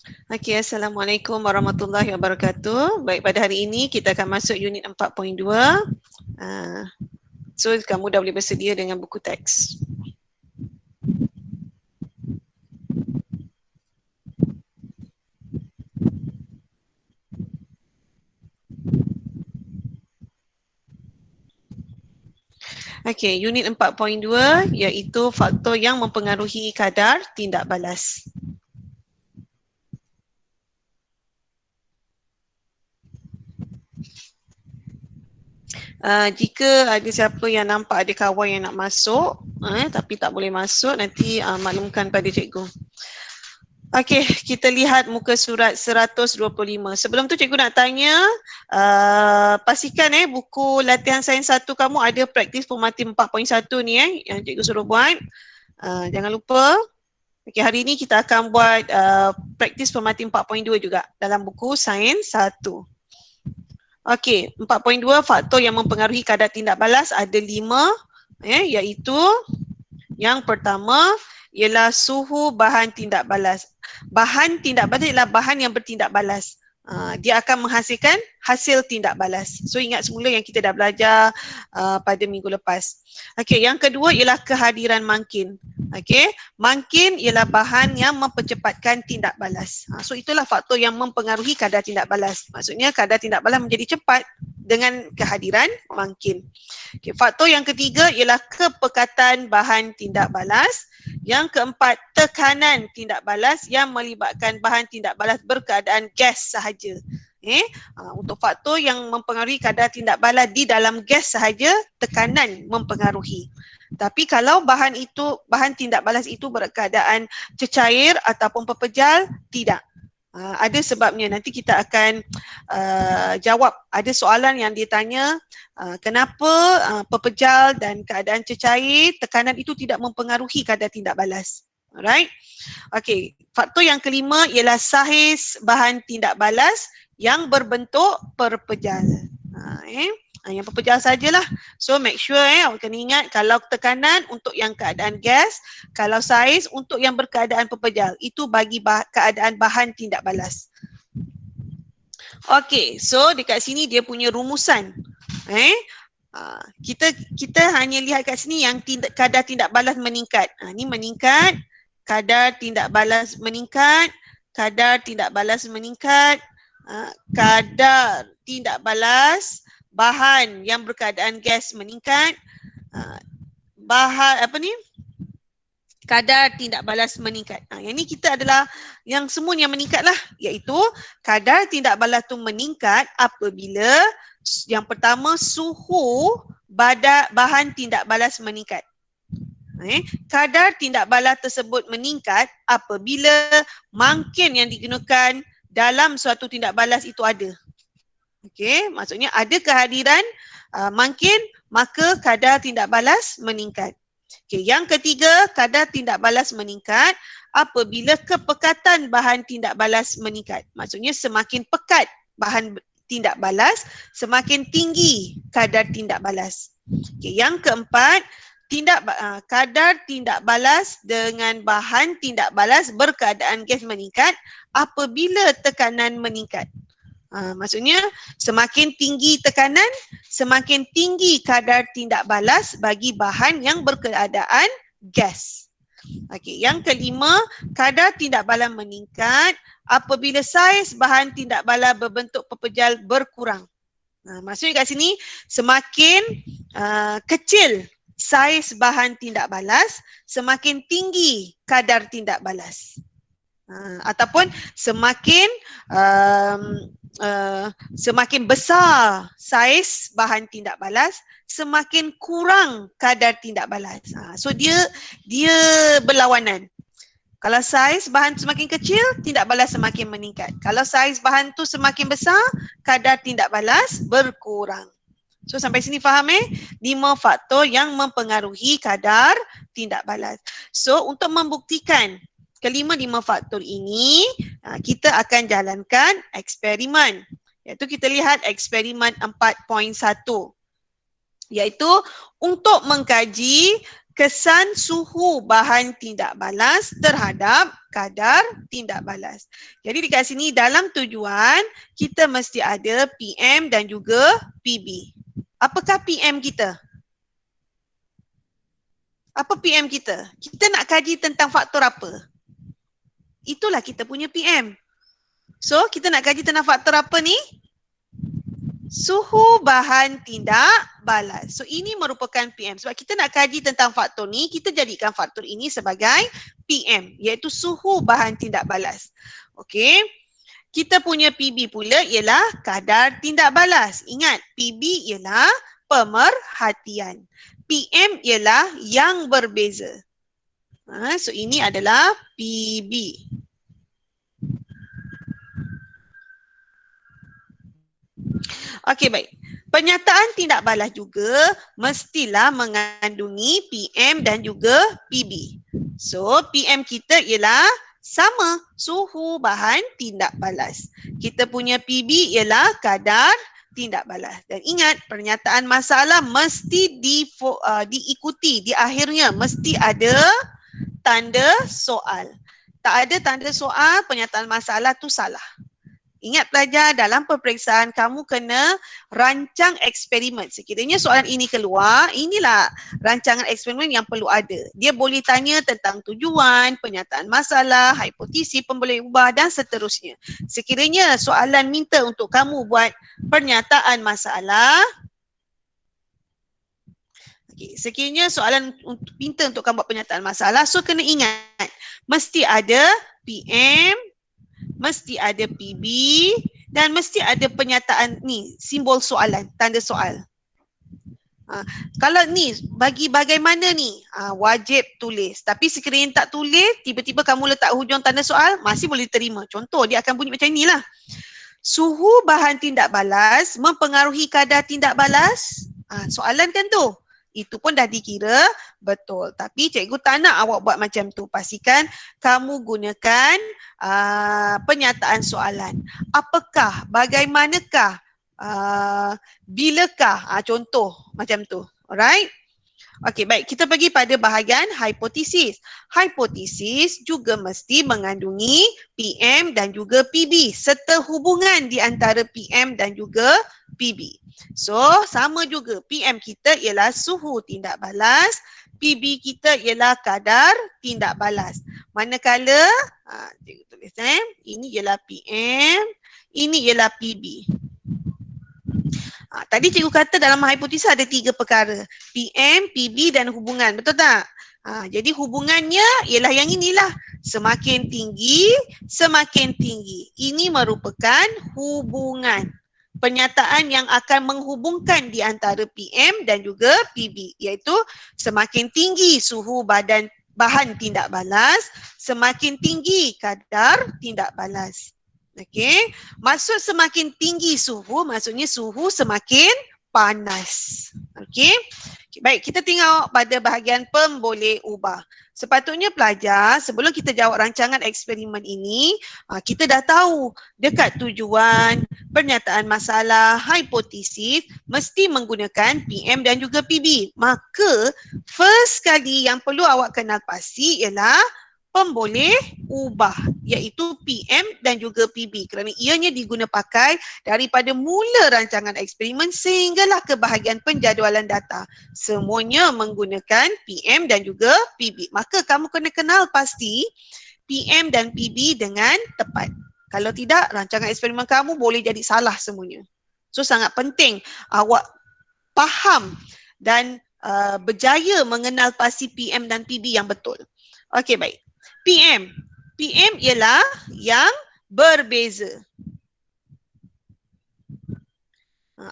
Okey, Assalamualaikum warahmatullahi wabarakatuh. Baik, pada hari ini kita akan masuk unit 4.2. So, kamu dah boleh bersedia dengan buku teks. Okey, unit 4.2 iaitu faktor yang mempengaruhi kadar tindak balas. Jika ada siapa yang nampak ada kawan yang nak masuk tapi tak boleh masuk, nanti maklumkan pada cikgu. Okey, kita lihat muka surat 125. Sebelum tu cikgu nak tanya, pastikan buku latihan sains 1 kamu ada praktis formatif 4.1 ni yang cikgu suruh buat. Jangan lupa. Okey, hari ini kita akan buat praktis formatif 4.2 juga dalam buku sains 1. Okey, 4.2 faktor yang mempengaruhi kadar tindak balas ada 5, iaitu yang pertama ialah suhu bahan tindak balas. Bahan tindak balas ialah bahan yang bertindak balas. Dia akan menghasilkan hasil tindak balas. So ingat semula yang kita dah belajar pada minggu lepas. Okey, yang kedua ialah kehadiran mangkin. Okey, mangkin ialah bahan yang mempercepatkan tindak balas. So itulah faktor yang mempengaruhi kadar tindak balas. Maksudnya kadar tindak balas menjadi cepat dengan kehadiran mangkin. Okay, faktor yang ketiga ialah kepekatan bahan tindak balas. Yang keempat, tekanan tindak balas yang melibatkan bahan tindak balas berkeadaan gas sahaja. Untuk faktor yang mempengaruhi kadar tindak balas di dalam gas sahaja, tekanan mempengaruhi. Tapi kalau bahan tindak balas itu berkeadaan cecair ataupun pepejal, tidak. Ada sebabnya. Nanti kita akan jawab. Ada soalan yang ditanya, kenapa pepejal dan keadaan cecair, tekanan itu tidak mempengaruhi kadar tindak balas. Alright. Okey, faktor yang kelima ialah saiz bahan tindak balas yang berbentuk perpejal. Yang pepejal sajalah. So make sure awak kena ingat, kalau tekanan untuk yang keadaan gas, kalau saiz untuk yang berkeadaan pepejal. Itu bagi keadaan bahan tindak balas. Okey, so dekat sini dia punya rumusan. Kita hanya lihat kat sini yang kadar tindak balas meningkat. Ni meningkat, kadar tindak balas meningkat, kadar tindak balas meningkat, kadar tindak balas bahan yang berkeadaan gas meningkat, kadar tindak balas meningkat. Yang ni kita adalah yang semuanya meningkat lah, iaitu kadar tindak balas tu meningkat apabila yang pertama suhu bahan tindak balas meningkat. Kadar tindak balas tersebut meningkat apabila mangkin yang digunakan dalam suatu tindak balas itu ada. Okey, maksudnya ada kehadiran mangkin, maka kadar tindak balas meningkat. Okey, yang ketiga, kadar tindak balas meningkat apabila kepekatan bahan tindak balas meningkat. Maksudnya semakin pekat bahan tindak balas, semakin tinggi kadar tindak balas. Okey, yang keempat, kadar tindak balas dengan bahan tindak balas berkeadaan gas meningkat apabila tekanan meningkat. Maksudnya semakin tinggi tekanan, semakin tinggi kadar tindak balas bagi bahan yang berkeadaan gas. Okey, yang kelima, kadar tindak balas meningkat apabila saiz bahan tindak balas berbentuk pepejal berkurang. Maksudnya kat sini semakin kecil saiz bahan tindak balas, semakin tinggi kadar tindak balas. Ataupun semakin besar saiz bahan tindak balas, semakin kurang kadar tindak balas. So dia berlawanan. Kalau saiz bahan semakin kecil, tindak balas semakin meningkat. Kalau saiz bahan tu semakin besar, kadar tindak balas berkurang. So sampai sini faham 5 faktor yang mempengaruhi kadar tindak balas. So untuk membuktikan kelima-lima faktor ini, kita akan jalankan eksperimen. Iaitu kita lihat eksperimen 4.1. Iaitu untuk mengkaji kesan suhu bahan tindak balas terhadap kadar tindak balas. Jadi dekat sini dalam tujuan kita mesti ada PM dan juga PB. Apakah PM kita? Apa PM kita? Kita nak kaji tentang faktor apa? Itulah kita punya PM. So, kita nak kaji tentang faktor apa ni? Suhu bahan tindak balas. So, ini merupakan PM. Sebab kita nak kaji tentang faktor ni, kita jadikan faktor ini sebagai PM, iaitu suhu bahan tindak balas. Okey. Kita punya PB pula ialah kadar tindak balas. Ingat, PB ialah pemerhatian. PM ialah yang berbeza. So, ini adalah PB. Okey, baik. Pernyataan tindak balas juga mestilah mengandungi PM dan juga PB. So, PM kita ialah sama suhu bahan tindak balas. Kita punya PB ialah kadar tindak balas. Dan ingat, pernyataan masalah mesti diikuti. Di akhirnya mesti ada tanda soal. Tak ada tanda soal, pernyataan masalah tu salah. Ingat pelajar, dalam peperiksaan kamu kena rancang eksperimen. Sekiranya soalan ini keluar, inilah rancangan eksperimen yang perlu ada. Dia boleh tanya tentang tujuan, pernyataan masalah, hipotesis, pemboleh ubah dan seterusnya. Sekiranya soalan minta untuk kamu buat pernyataan masalah, sekiranya soalan minta untuk kamu buat pernyataan masalah, so kena ingat, mesti ada PM, mesti ada PB dan mesti ada pernyataan ni, simbol soalan, tanda soal. Kalau ni bagi bagaimana ni, wajib tulis. Tapi sekiranya tak tulis, tiba-tiba kamu letak hujung tanda soal, masih boleh terima. Contoh, dia akan bunyi macam inilah. Suhu bahan tindak balas mempengaruhi kadar tindak balas. Soalan kan tu. Itu pun dah dikira betul. Tapi cikgu tak nak awak buat macam tu. Pastikan kamu gunakan pernyataan soalan. Apakah, bagaimanakah, bilakah, contoh macam tu. Alright? Okey, baik. Kita pergi pada bahagian hipotesis. Hipotesis juga mesti mengandungi PM dan juga PB serta hubungan di antara PM dan juga PB. So, sama juga. PM kita ialah suhu tindak balas, PB kita ialah kadar tindak balas. Manakala, cikgu tulis ini ialah PM, ini ialah PB. Tadi cikgu kata dalam hipotesis ada 3 perkara. PM, PB dan hubungan. Betul tak? Jadi hubungannya ialah yang inilah. Semakin tinggi, semakin tinggi. Ini merupakan hubungan. Pernyataan yang akan menghubungkan di antara PM dan juga PB. Iaitu semakin tinggi suhu bahan tindak balas, semakin tinggi kadar tindak balas. Okey, maksud semakin tinggi suhu, maksudnya suhu semakin panas. Okey, baik, kita tengok pada bahagian pemboleh ubah. Sepatutnya pelajar, sebelum kita jawab rancangan eksperimen ini, kita dah tahu dekat tujuan, pernyataan masalah, hipotesis, mesti menggunakan PM dan juga PB. Maka, first kali yang perlu awak kenal pasti ialah pemboleh ubah, iaitu PM dan juga PB, kerana ianya diguna pakai daripada mula rancangan eksperimen sehinggalah ke bahagian penjadualan data. Semuanya menggunakan PM dan juga PB. Maka kamu kena kenal pasti PM dan PB dengan tepat. Kalau tidak, rancangan eksperimen kamu boleh jadi salah semuanya. So, sangat penting awak faham dan berjaya mengenal pasti PM dan PB yang betul. Okey, baik. PM. PM ialah yang berbeza.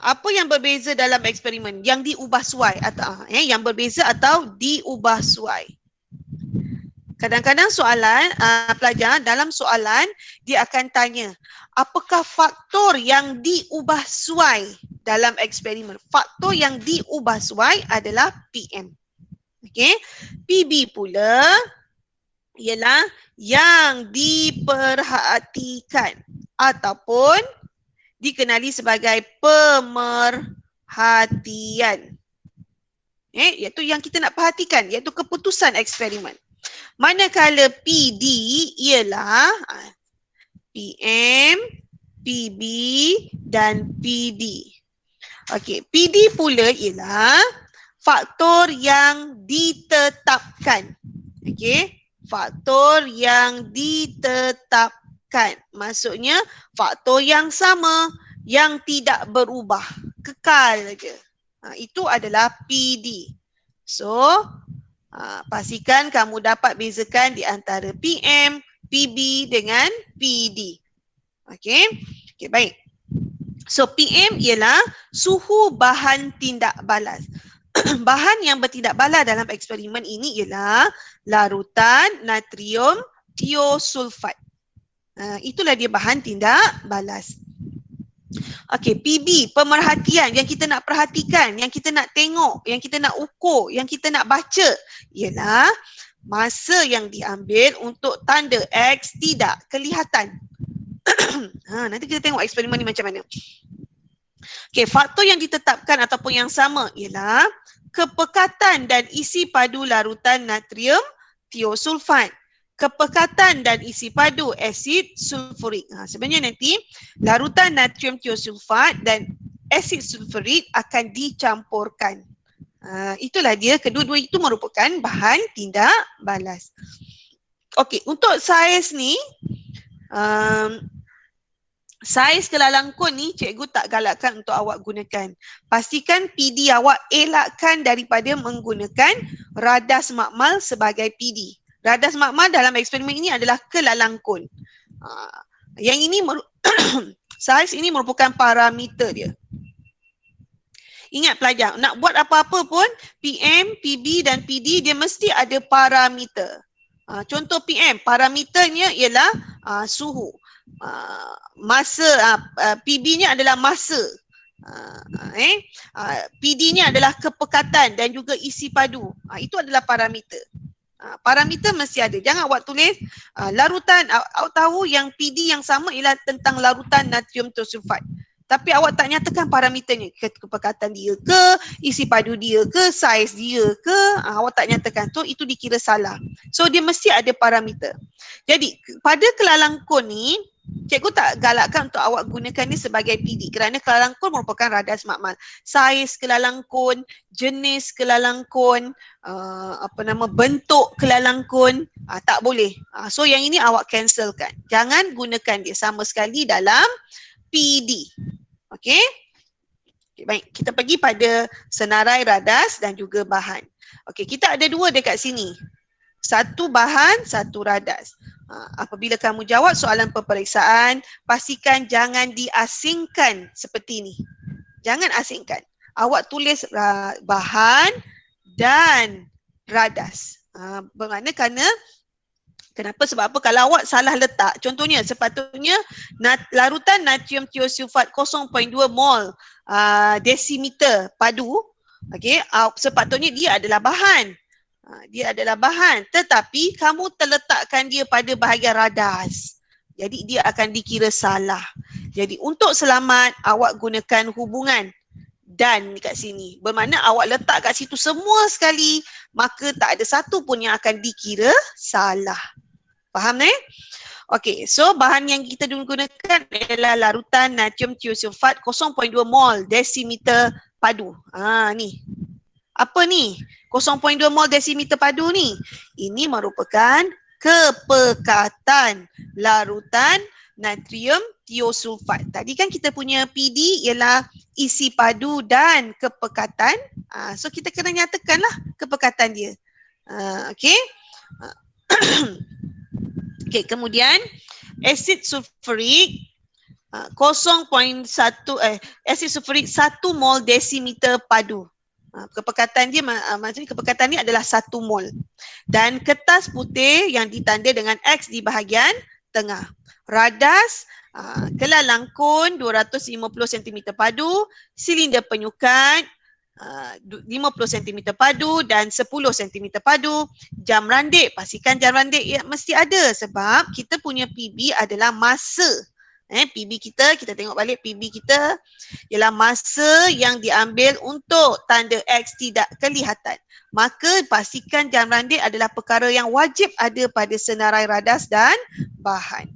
Apa yang berbeza dalam eksperimen? Yang diubah suai atau yang berbeza atau diubah suai. Kadang-kadang soalan pelajar dalam soalan dia akan tanya, apakah faktor yang diubah suai dalam eksperimen? Faktor yang diubah suai adalah PM. Okey. PB pula ialah yang diperhatikan ataupun dikenali sebagai pemerhatian. Iaitu yang kita nak perhatikan, iaitu keputusan eksperimen. Manakala PD ialah PM, PB dan PD. Okey, PD pula ialah faktor yang ditetapkan. Okey, faktor yang ditetapkan. Maksudnya faktor yang sama, yang tidak berubah, kekal saja. Itu adalah PD. So, pastikan kamu dapat bezakan di antara PM, PB dengan PD. Okey, baik. So, PM ialah suhu bahan tindak balas. Bahan yang bertindak balas dalam eksperimen ini ialah larutan natrium tiosulfat. Itulah dia bahan tindak balas. Okey, PB, pemerhatian yang kita nak perhatikan, yang kita nak tengok, yang kita nak ukur, yang kita nak baca ialah masa yang diambil untuk tanda X tidak kelihatan. Nanti kita tengok eksperimen ni macam mana. Okey, faktor yang ditetapkan ataupun yang sama ialah kepekatan dan isi padu larutan natrium tiosulfat. Kepekatan dan isi padu asid sulfurik. Sebenarnya nanti larutan natrium tiosulfat dan asid sulfurik akan dicampurkan. Itulah dia, kedua-dua itu merupakan bahan tindak balas. Okey, untuk saiz ni, saiz kelalangkun ni cikgu tak galakkan untuk awak gunakan. Pastikan PD awak elakkan daripada menggunakan radas makmal sebagai PD. Radas makmal dalam eksperimen ini adalah kelalangkun. Yang ini saiz ini merupakan parameter dia. Ingat pelajar, nak buat apa-apa pun PM, PB dan PD dia mesti ada parameter. Contoh PM, parameternya ialah suhu. Masa, PB-nya adalah masa. PD-nya adalah kepekatan dan juga isi padu. Itu adalah parameter. Parameter mesti ada. Jangan awak tulis larutan, awak tahu yang PD yang sama ialah tentang larutan natrium tiosulfat. Tapi awak tak nyatakan parameternya, kepekatan dia ke, isi padu dia ke, saiz dia ke, awak tak nyatakan. So itu dikira salah. So dia mesti ada parameter. Jadi pada kelalangkun ni, cikgu tak galakkan untuk awak gunakan ni sebagai PD kerana kelalangkun merupakan radas makmal. Saiz kelalangkun, jenis kelalangkun, bentuk kelalangkun, tak boleh. So yang ini awak cancelkan. Jangan gunakan dia sama sekali dalam PD. Okey? Baik, kita pergi pada senarai radas dan juga bahan. Okey, kita ada dua dekat sini. Satu bahan, satu radas. Apabila kamu jawab soalan peperiksaan, pastikan jangan diasingkan seperti ini. Jangan asingkan. Awak tulis bahan dan radas. Bermakna kenapa? Sebab apa? Kalau awak salah letak, contohnya sepatutnya larutan natrium tiosulfat 0.2 mol desimeter padu, okey, sepatutnya dia adalah bahan. Dia adalah bahan, tetapi kamu terletakkan dia pada bahagian radas. Jadi dia akan dikira salah. Jadi untuk selamat, awak gunakan hubungan dan kat sini. Bermakna awak letak kat situ semua sekali, maka tak ada satu pun yang akan dikira salah. Faham ni? Okey, so bahan yang kita gunakan adalah larutan natrium tiosulfat 0.2 mol desimeter padu. Ni. Apa ni? 0.2 mol desimeter padu ni. Ini merupakan kepekatan larutan natrium tiosulfat. Tadi kan kita punya PD ialah isi padu dan kepekatan. So kita kena nyatakanlah kepekatan dia. Okey. Okey, kemudian asid sulfurik 0.1 asid sulfurik 1 mol desimeter padu. Kepekatan dia maksudnya kepekatan ni adalah 1 mol. Dan kertas putih yang ditanda dengan X di bahagian tengah. Radas kelalangkun 250 cm padu, silinder penyukat 50 cm padu dan 10 cm padu. Jam randik, pastikan jam randik mesti ada sebab kita punya PB adalah masa. PB kita tengok balik PB kita ialah masa yang diambil untuk tanda X tidak kelihatan. Maka pastikan jam randik adalah perkara yang wajib ada pada senarai radas dan bahan.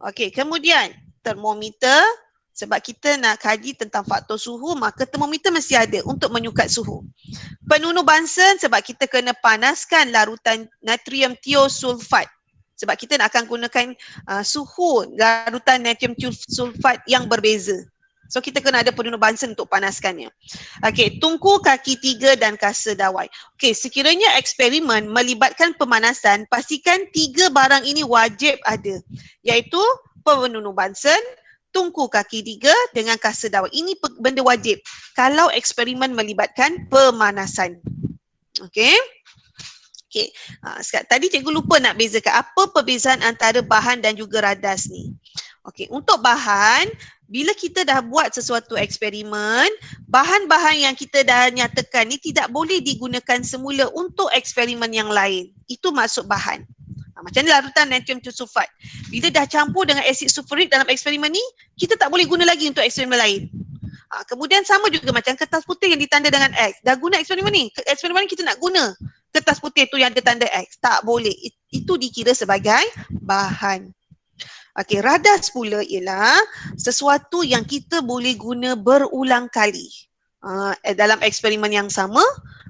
Okey, kemudian termometer. Sebab kita nak kaji tentang faktor suhu, maka termometer mesti ada untuk menyukat suhu. Penunuh Bunsen sebab kita kena panaskan larutan natrium thiosulfat. Sebab kita nak akan gunakan suhu larutan natrium thiosulfat yang berbeza. So kita kena ada penunuh Bunsen untuk panaskannya. Okey, tungku kaki 3 dan kasa dawai. Okey, sekiranya eksperimen melibatkan pemanasan, pastikan 3 barang ini wajib ada. Iaitu penunuh Bunsen, tungku kaki 3 dengan kasa dawai. Ini benda wajib kalau eksperimen melibatkan pemanasan. Okey. Okey. Tadi cikgu lupa nak bezakan apa perbezaan antara bahan dan juga radas ni. Okey, untuk bahan, bila kita dah buat sesuatu eksperimen, bahan-bahan yang kita dah nyatakan ni tidak boleh digunakan semula untuk eksperimen yang lain. Itu maksud bahan. Macam ni larutan natrium thiosulfat. Bila dah campur dengan asid sulfurik dalam eksperimen ni, kita tak boleh guna lagi untuk eksperimen lain. Kemudian sama juga macam kertas putih yang ditanda dengan X. Dah guna eksperimen ni. Eksperimen ni kita nak guna kertas putih tu yang ada tanda X. Tak boleh. Itu dikira sebagai bahan. Okey, radas pula ialah sesuatu yang kita boleh guna berulang kali. Dalam eksperimen yang sama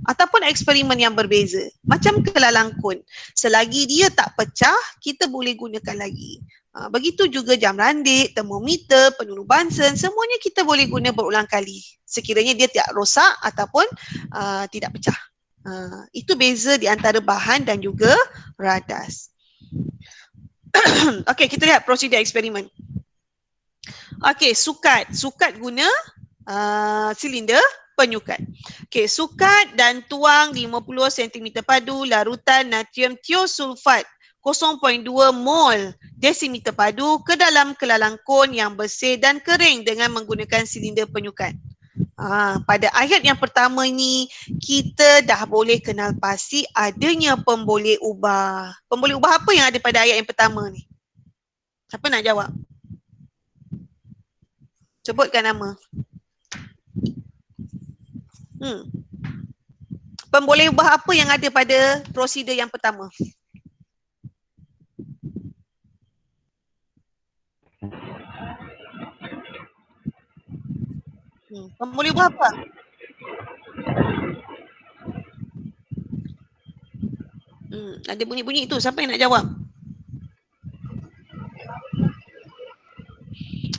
ataupun eksperimen yang berbeza. Macam kelalangkun. Selagi dia tak pecah, kita boleh gunakan lagi. Begitu juga jam randik, termometer, penunuh Bunsen, semuanya kita boleh guna berulang kali. Sekiranya dia tidak rosak ataupun tidak pecah. Itu beza di antara bahan dan juga radas. Okey, kita lihat prosedur eksperimen. Okey, sukat. Sukat guna silinder penyukat. Okey, sukat dan tuang 50 cm padu larutan natrium thiosulfat 0.2 mol desimeter padu ke dalam kelalangkun yang bersih dan kering dengan menggunakan silinder penyukat. Pada ayat yang pertama ni, kita dah boleh kenal pasti adanya pemboleh ubah. Pemboleh ubah apa yang ada pada ayat yang pertama ni? Siapa nak jawab? Sebutkan nama. Pemboleh ubah apa yang ada pada prosedur yang pertama? Pemboleh ubah apa? Ada bunyi-bunyi tu. Siapa yang nak jawab?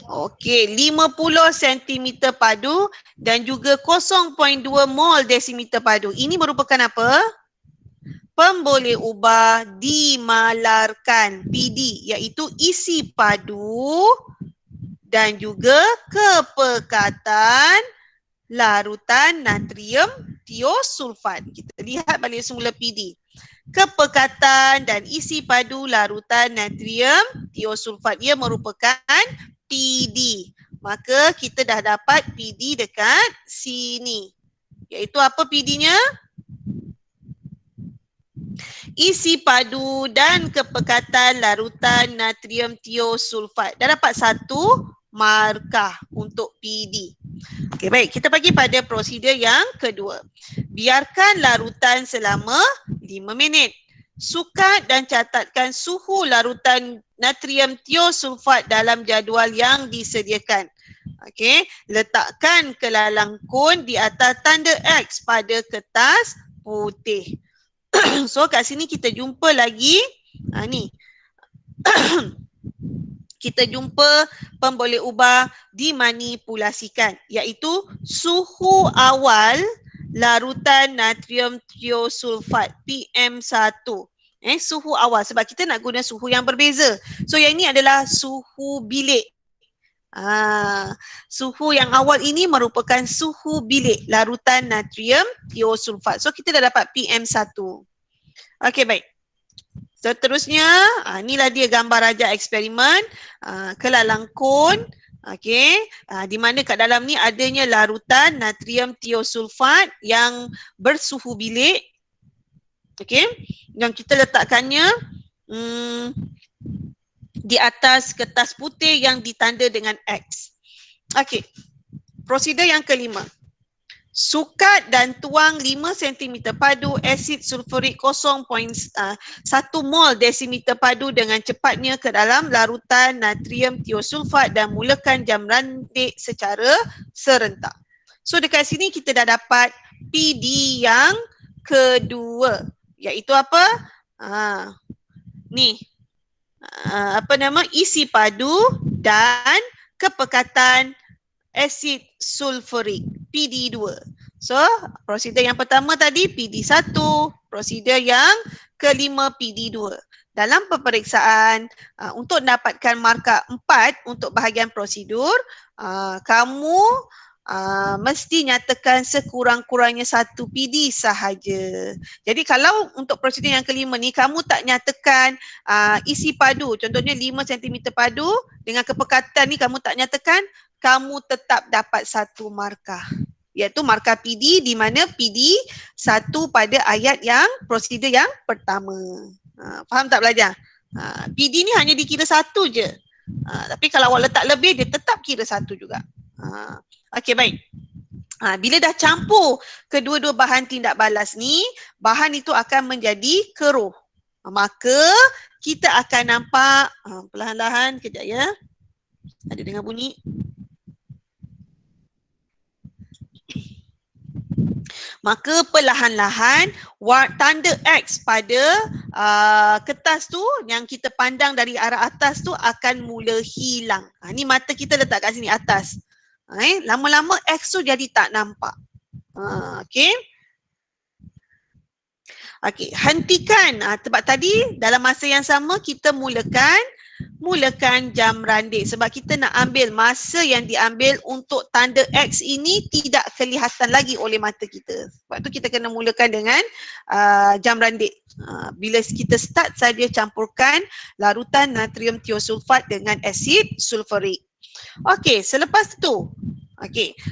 Okey, 50 cm padu dan juga 0.2 mol desimeter padu. Ini merupakan apa? Pemboleh ubah dimalarkan, PD, iaitu isi padu dan juga kepekatan larutan natrium thiosulfat. Kita lihat balik semula PD. Kepekatan dan isi padu larutan natrium thiosulfat, ia merupakan PD. Maka kita dah dapat PD dekat sini. Iaitu apa PD-nya? Isi padu dan kepekatan larutan natrium thiosulfat. Dah dapat satu markah untuk PD. Okey, baik. Kita pergi pada prosedur yang kedua. Biarkan larutan selama 5 minit. Sukat dan catatkan suhu larutan natrium thiosulfat dalam jadual yang disediakan. Okey, letakkan kelalangkun di atas tanda X pada kertas putih. So kat sini kita jumpa lagi ni. Kita jumpa pemboleh ubah dimanipulasikan, iaitu suhu awal larutan natrium thiosulfat PM1. Suhu awal sebab kita nak guna suhu yang berbeza. So yang ini adalah suhu bilik. Suhu yang awal ini merupakan suhu bilik larutan natrium thiosulfat. So kita dah dapat PM1. Okey, baik. Seterusnya, inilah dia gambar raja eksperimen kelalangkun. Okey, di mana kat dalam ni adanya larutan natrium thiosulfat yang bersuhu bilik. Okey, yang kita letakkannya di atas kertas putih yang ditanda dengan X. Okey. Prosedur yang kelima. Sukat dan tuang 5 cm padu asid sulfurik 0.1 mol desimeter padu dengan cepatnya ke dalam larutan natrium tiosulfat dan mulakan jam randik secara serentak. So dekat sini kita dah dapat PD yang kedua, iaitu apa? Ni. Isi padu dan kepekatan asid sulfurik PD2. So, prosedur yang pertama tadi PD1, prosedur yang kelima PD2. Dalam peperiksaan untuk dapatkan markah 4 untuk bahagian prosedur, kamu mesti nyatakan sekurang-kurangnya 1 PD sahaja. Jadi kalau untuk prosedur yang kelima ni kamu tak nyatakan isi padu, contohnya 5 cm padu dengan kepekatan ni kamu tak nyatakan, kamu tetap dapat 1 markah, iaitu markah PD, di mana PD 1 pada ayat yang prosedur yang pertama. Faham tak belajar? PD ni hanya dikira 1 je. Tapi kalau awak letak lebih, dia tetap kira 1 juga. Okey, baik. Bila dah campur kedua-dua bahan tindak balas ni, bahan itu akan menjadi keruh. Maka kita akan nampak, perlahan-lahan, kejap ya. Ada dengar bunyi? Maka perlahan-lahan tanda X pada kertas tu yang kita pandang dari arah atas tu akan mula hilang. Ni mata kita letak kat sini atas. Lama-lama X tu jadi tak nampak. Okey. Okey, hentikan. Sebab tadi dalam masa yang sama kita mulakan jam randik sebab kita nak ambil masa yang diambil untuk tanda X ini tidak kelihatan lagi oleh mata kita. Sebab tu kita kena mulakan dengan jam randik. Bila kita start saja campurkan larutan natrium tiosulfat dengan asid sulfurik. Okey, selepas tu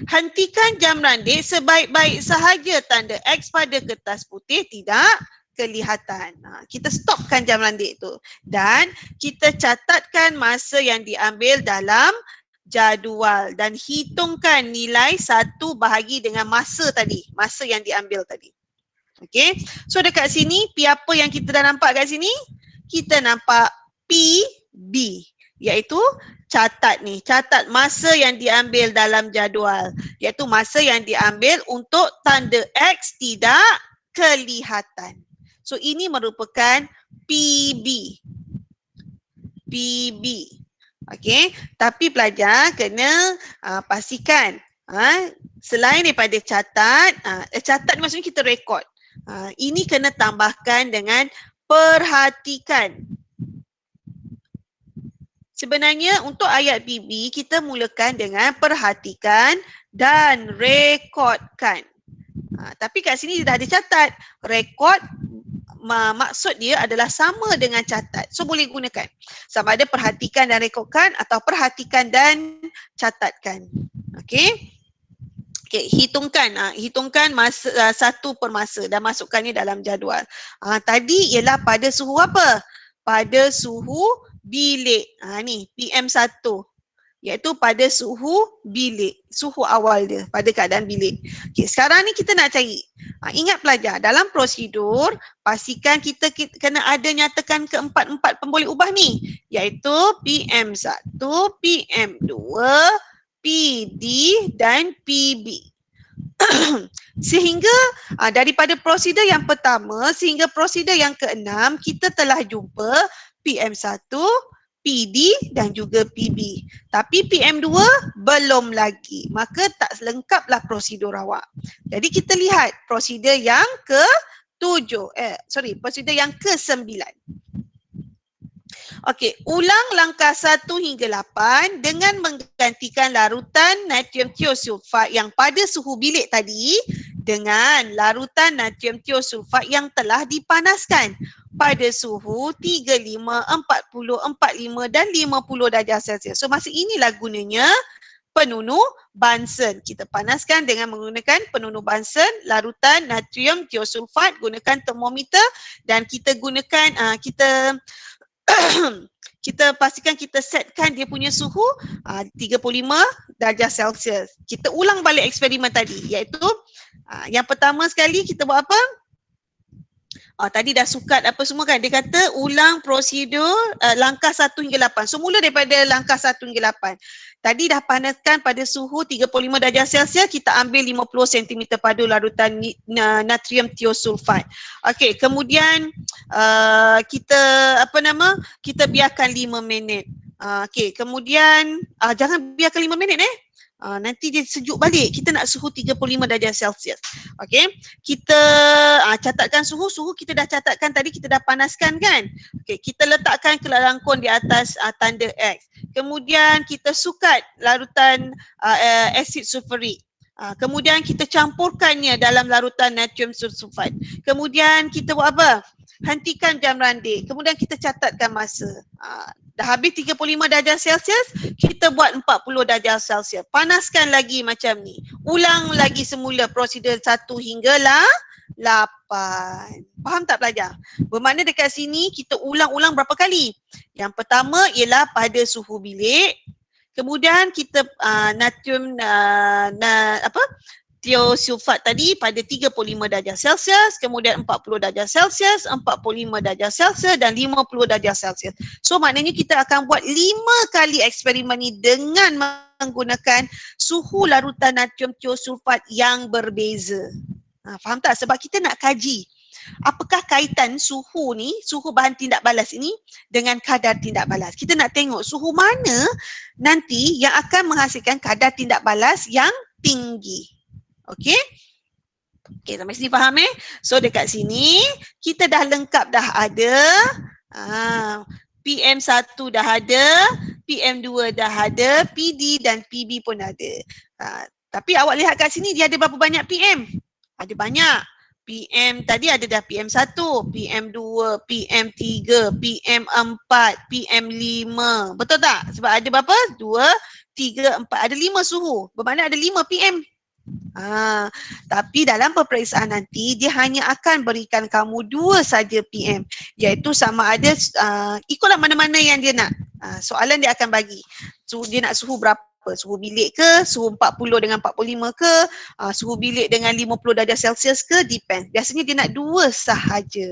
hentikan jam randik sebaik-baik sahaja tanda X pada kertas putih tidak kelihatan. Kita stopkan jam randik tu dan kita catatkan masa yang diambil dalam jadual dan hitungkan nilai 1 bahagi dengan masa tadi, masa yang diambil tadi. Okey. So dekat sini P apa yang kita dah nampak kat sini? Kita nampak PB, iaitu catat masa yang diambil dalam jadual, iaitu masa yang diambil untuk tanda X tidak kelihatan. So ini merupakan PB. Okey, tapi pelajar kena pastikan selain daripada catat ni maksudnya kita rekod. Ini kena tambahkan dengan perhatikan. Sebenarnya untuk ayat PB kita mulakan dengan perhatikan dan rekodkan. Tapi kat sini dah ada catat. Rekod maksud dia adalah sama dengan catat. So boleh gunakan. Sama ada perhatikan dan rekodkan atau perhatikan dan catatkan. Okey. Okay, hitungkan masa 1 per masa dan masukkannya dalam jadual. Tadi ialah pada suhu apa? Pada suhu bilik. Ni PM1. Iaitu pada suhu bilik, suhu awal dia pada keadaan bilik. Okay, sekarang ni kita nak cari. Ingat pelajar, dalam prosedur pastikan kita kena ada nyatakan keempat-empat pemboleh ubah ni, iaitu PM1, PM2, PD dan PB. Sehingga daripada prosedur yang pertama sehingga prosedur yang keenam kita telah jumpa PM1, PD dan juga PB. Tapi PM2 belum lagi. Maka tak lengkaplah prosedur awak. Jadi kita lihat prosedur yang prosedur yang ke-9. Okey, ulang langkah 1 hingga 8 dengan menggantikan larutan natrium tiosulfat yang pada suhu bilik tadi dengan larutan natrium tiosulfat yang telah dipanaskan pada suhu 35, 40, 45 dan 50 darjah Celsius. So masa inilah gunanya penunuh Bunsen. Kita panaskan dengan menggunakan penunuh Bunsen, larutan natrium tiosulfat, gunakan termometer dan kita gunakan kita pastikan kita setkan dia punya suhu 35 darjah Celsius. Kita ulang balik eksperimen tadi, iaitu yang pertama sekali kita buat apa? Tadi dah sukat apa semua kan. Dia kata ulang prosedur langkah 1 hingga 8. So mula daripada langkah 1 hingga 8. Tadi dah panaskan pada suhu 35 darjah Celsius, kita ambil 50 cm padu larutan natrium thiosulfat. Okey, kemudian kita biarkan 5 minit. Okey, kemudian jangan biarkan 5 minit nanti dia sejuk balik. Kita nak suhu 35 darjah Celsius. Okey. Kita catatkan suhu kita dah catatkan tadi, kita dah panaskan kan. Okey, kita letakkan kelangkon di atas tanda X. Kemudian kita sukat larutan asid sulfurik. Kemudian kita campurkannya dalam larutan natrium sulfat. Kemudian kita buat apa? Hentikan jam randik. Kemudian kita catatkan masa. Dah habis 35 darjah Celsius, kita buat 40 darjah Celsius. Panaskan lagi macam ni. Ulang lagi semula prosedur 1 hingga 8. Faham tak pelajar? Bermakna dekat sini kita ulang-ulang berapa kali? Yang pertama ialah pada suhu bilik. Kemudian kita natrium thiosulfat tadi pada 35 darjah Celsius, kemudian 40 darjah Celsius, 45 darjah Celsius dan 50 darjah Celsius. So maknanya kita akan buat 5 kali eksperimen ni dengan menggunakan suhu larutan natrium thiosulfat yang berbeza. Faham tak? Sebab kita nak kaji apakah kaitan suhu ni, suhu bahan tindak balas ini dengan kadar tindak balas. Kita nak tengok suhu mana nanti yang akan menghasilkan kadar tindak balas yang tinggi. Okey? Okey, sampai sini faham So dekat sini kita dah lengkap, dah ada PM1 dah ada, PM2 dah ada, PD dan PB pun ada. Tapi awak lihat kat sini dia ada berapa banyak PM? Ada banyak. PM tadi ada dah PM1, PM2, PM3, PM4, PM5. Betul tak? Sebab ada berapa? 2, 3, 4. Ada 5 suhu. Bermakna ada 5 PM. Tapi dalam peperiksaan nanti dia hanya akan berikan kamu 2 saja PM, iaitu sama ada ikutlah mana-mana yang dia nak. Soalan dia akan bagi. So, dia nak suhu berapa? Suhu bilik ke, suhu 40 dengan 45 ke, suhu bilik dengan 50 darjah Celsius ke, depend. Biasanya dia nak 2 sahaja.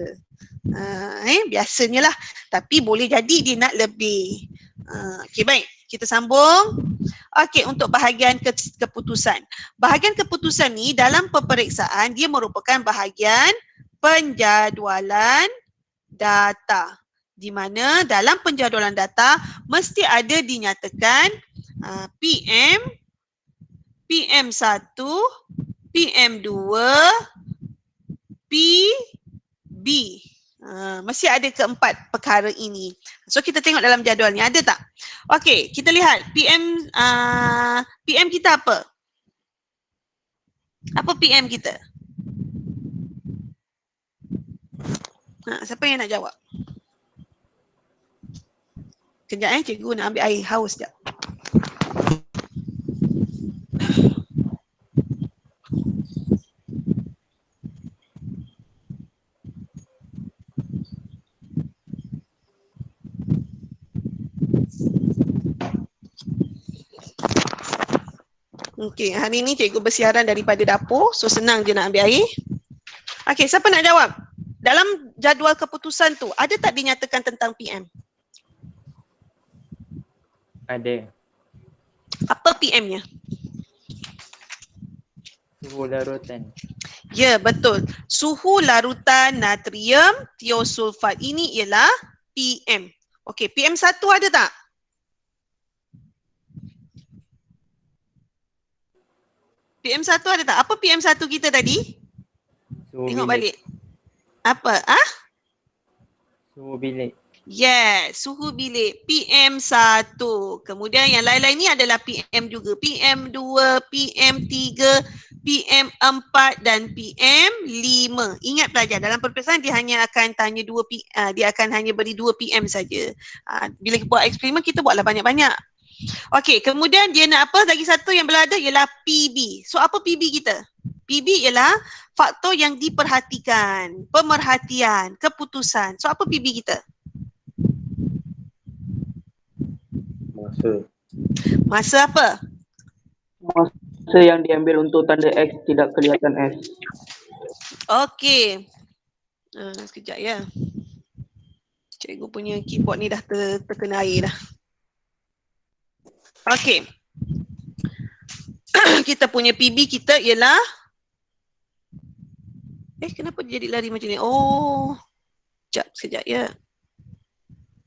Biasanya lah. Tapi boleh jadi dia nak lebih. Okey, baik. Kita sambung. Okey, untuk bahagian keputusan. Bahagian keputusan ni dalam peperiksaan dia merupakan bahagian penjadualan data. Di mana dalam penjadualan data mesti ada dinyatakan PM, PM1, PM2, PB. Mesti ada keempat perkara ini. So kita tengok dalam jadual ni ada tak? Okey, kita lihat PM kita apa? Apa PM kita? Siapa yang nak jawab? Kejap cikgu nak ambil air, haus sekejap. Okey, hari ni cikgu bersiaran daripada dapur, so senang je nak ambil air. Okey, siapa nak jawab? Dalam jadual keputusan tu, ada tak dinyatakan tentang PM? Ada. Apa PM-nya? Suhu larutan. Ya, betul. Suhu larutan natrium thiosulfat ini ialah PM. Okey, PM1 ada tak? PM1 ada tak? Apa PM1 kita tadi? Suhu Tengok bilik. balik. Apa? Suhu bilik. Yes, suhu bilik PM1. Kemudian yang lain-lain ni adalah PM juga. PM2, PM3, PM4 dan PM5. Ingat pelajar, dalam peperiksaan dia hanya akan tanya dia akan hanya beri 2 PM saja. Bila buat eksperimen kita buatlah banyak-banyak. Okey, kemudian dia nak apa? Lagi satu yang berada ialah PB. So apa PB kita? PB ialah faktor yang diperhatikan, pemerhatian, keputusan. So apa PB kita? Masa apa? Masa yang diambil untuk tanda X tidak kelihatan S. Okey. Sekejap ya. Cikgu punya keyboard ni dah terkena air dah. Okey. Kita punya PB kita ialah kenapa dia jadi lari macam ni? Oh. Sekejap ya.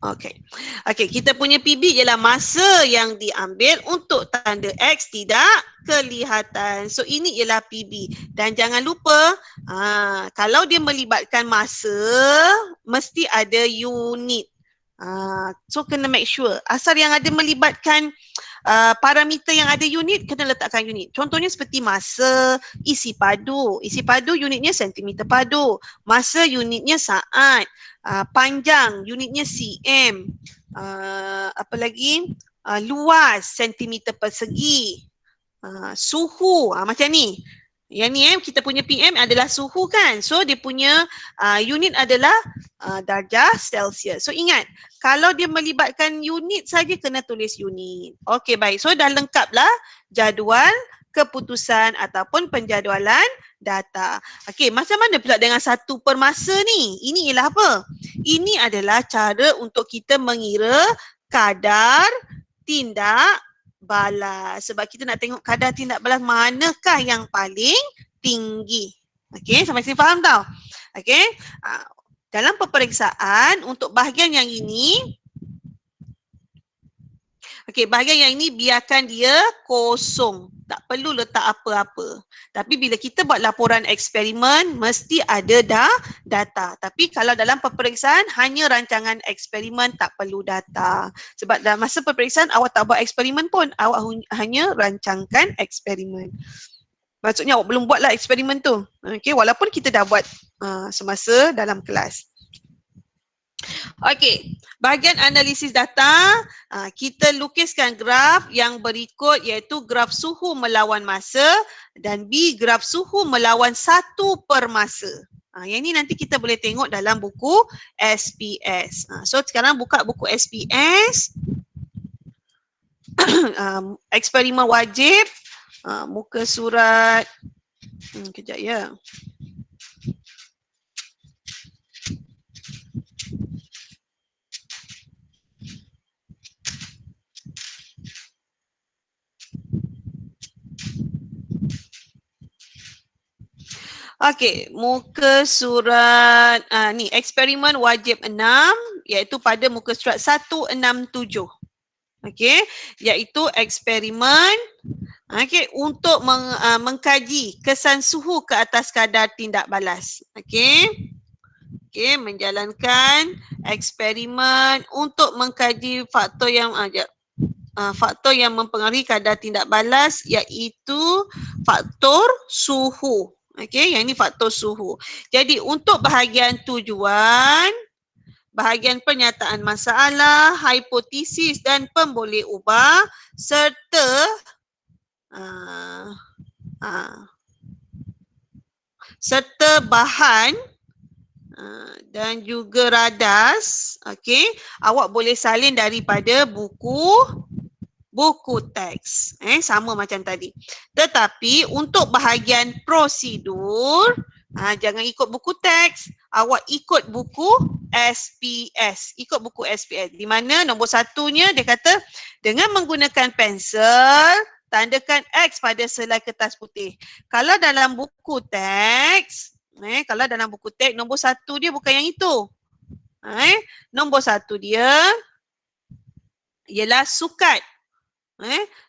Okey. Okey, kita punya PB ialah masa yang diambil untuk tanda X tidak kelihatan. So ini ialah PB. Dan jangan lupa, kalau dia melibatkan masa, mesti ada unit. So kena make sure. Asal yang ada melibatkan parameter yang ada unit, kena letakkan unit. Contohnya seperti masa, isi padu. Isi padu unitnya sentimeter padu. Masa unitnya saat. Panjang unitnya cm. Apa lagi? Luas sentimeter persegi. Suhu macam ni. Yang ni kita punya PM adalah suhu kan. So dia punya unit adalah darjah Celsius. So ingat, kalau dia melibatkan unit saja kena tulis unit. Okey baik. So dah lengkaplah jadual keputusan ataupun penjadualan data. Okey, macam mana pula dengan satu per masa ni? Ini ialah apa? Ini adalah cara untuk kita mengira kadar tindak balas. Sebab kita nak tengok kadar tindak balas manakah yang paling tinggi. Okey, sampai sini faham tau? Okey, dalam peperiksaan untuk bahagian yang ini, bahagian yang ini biarkan dia kosong. Tak perlu letak apa-apa. Tapi bila kita buat laporan eksperimen, mesti ada data. Tapi kalau dalam peperiksaan, hanya rancangan eksperimen, tak perlu data. Sebab dalam masa peperiksaan, awak tak buat eksperimen pun. Awak hanya rancangkan eksperimen. Maksudnya awak belum buatlah eksperimen tu. Okay, walaupun kita dah buat semasa dalam kelas. Okey, bahagian analisis data, kita lukiskan graf yang berikut iaitu graf suhu melawan masa dan B graf suhu melawan satu per masa. Yang ini nanti kita boleh tengok dalam buku SPS. So sekarang buka buku SPS, eksperimen wajib, muka surat, kejap ya. Okey, muka surat ni eksperimen wajib 6 iaitu pada muka surat 167. Okey, iaitu eksperimen untuk mengkaji kesan suhu ke atas kadar tindak balas. Okey, menjalankan eksperimen untuk mengkaji faktor yang mempengaruhi kadar tindak balas iaitu faktor suhu. Okey, yang ini faktor suhu. Jadi untuk bahagian tujuan, bahagian pernyataan masalah, hipotesis dan pemboleh ubah serta serta bahan dan juga radas, okey, awak boleh salin daripada buku teks. Sama macam tadi. Tetapi untuk bahagian prosedur, jangan ikut buku teks, awak ikut buku SPS. Ikut buku SPS. Di mana nombor satunya dia kata, dengan menggunakan pensel, tandakan X pada selai kertas putih. Kalau dalam buku teks, nombor satu dia bukan yang itu. Nombor satu dia ialah sukat.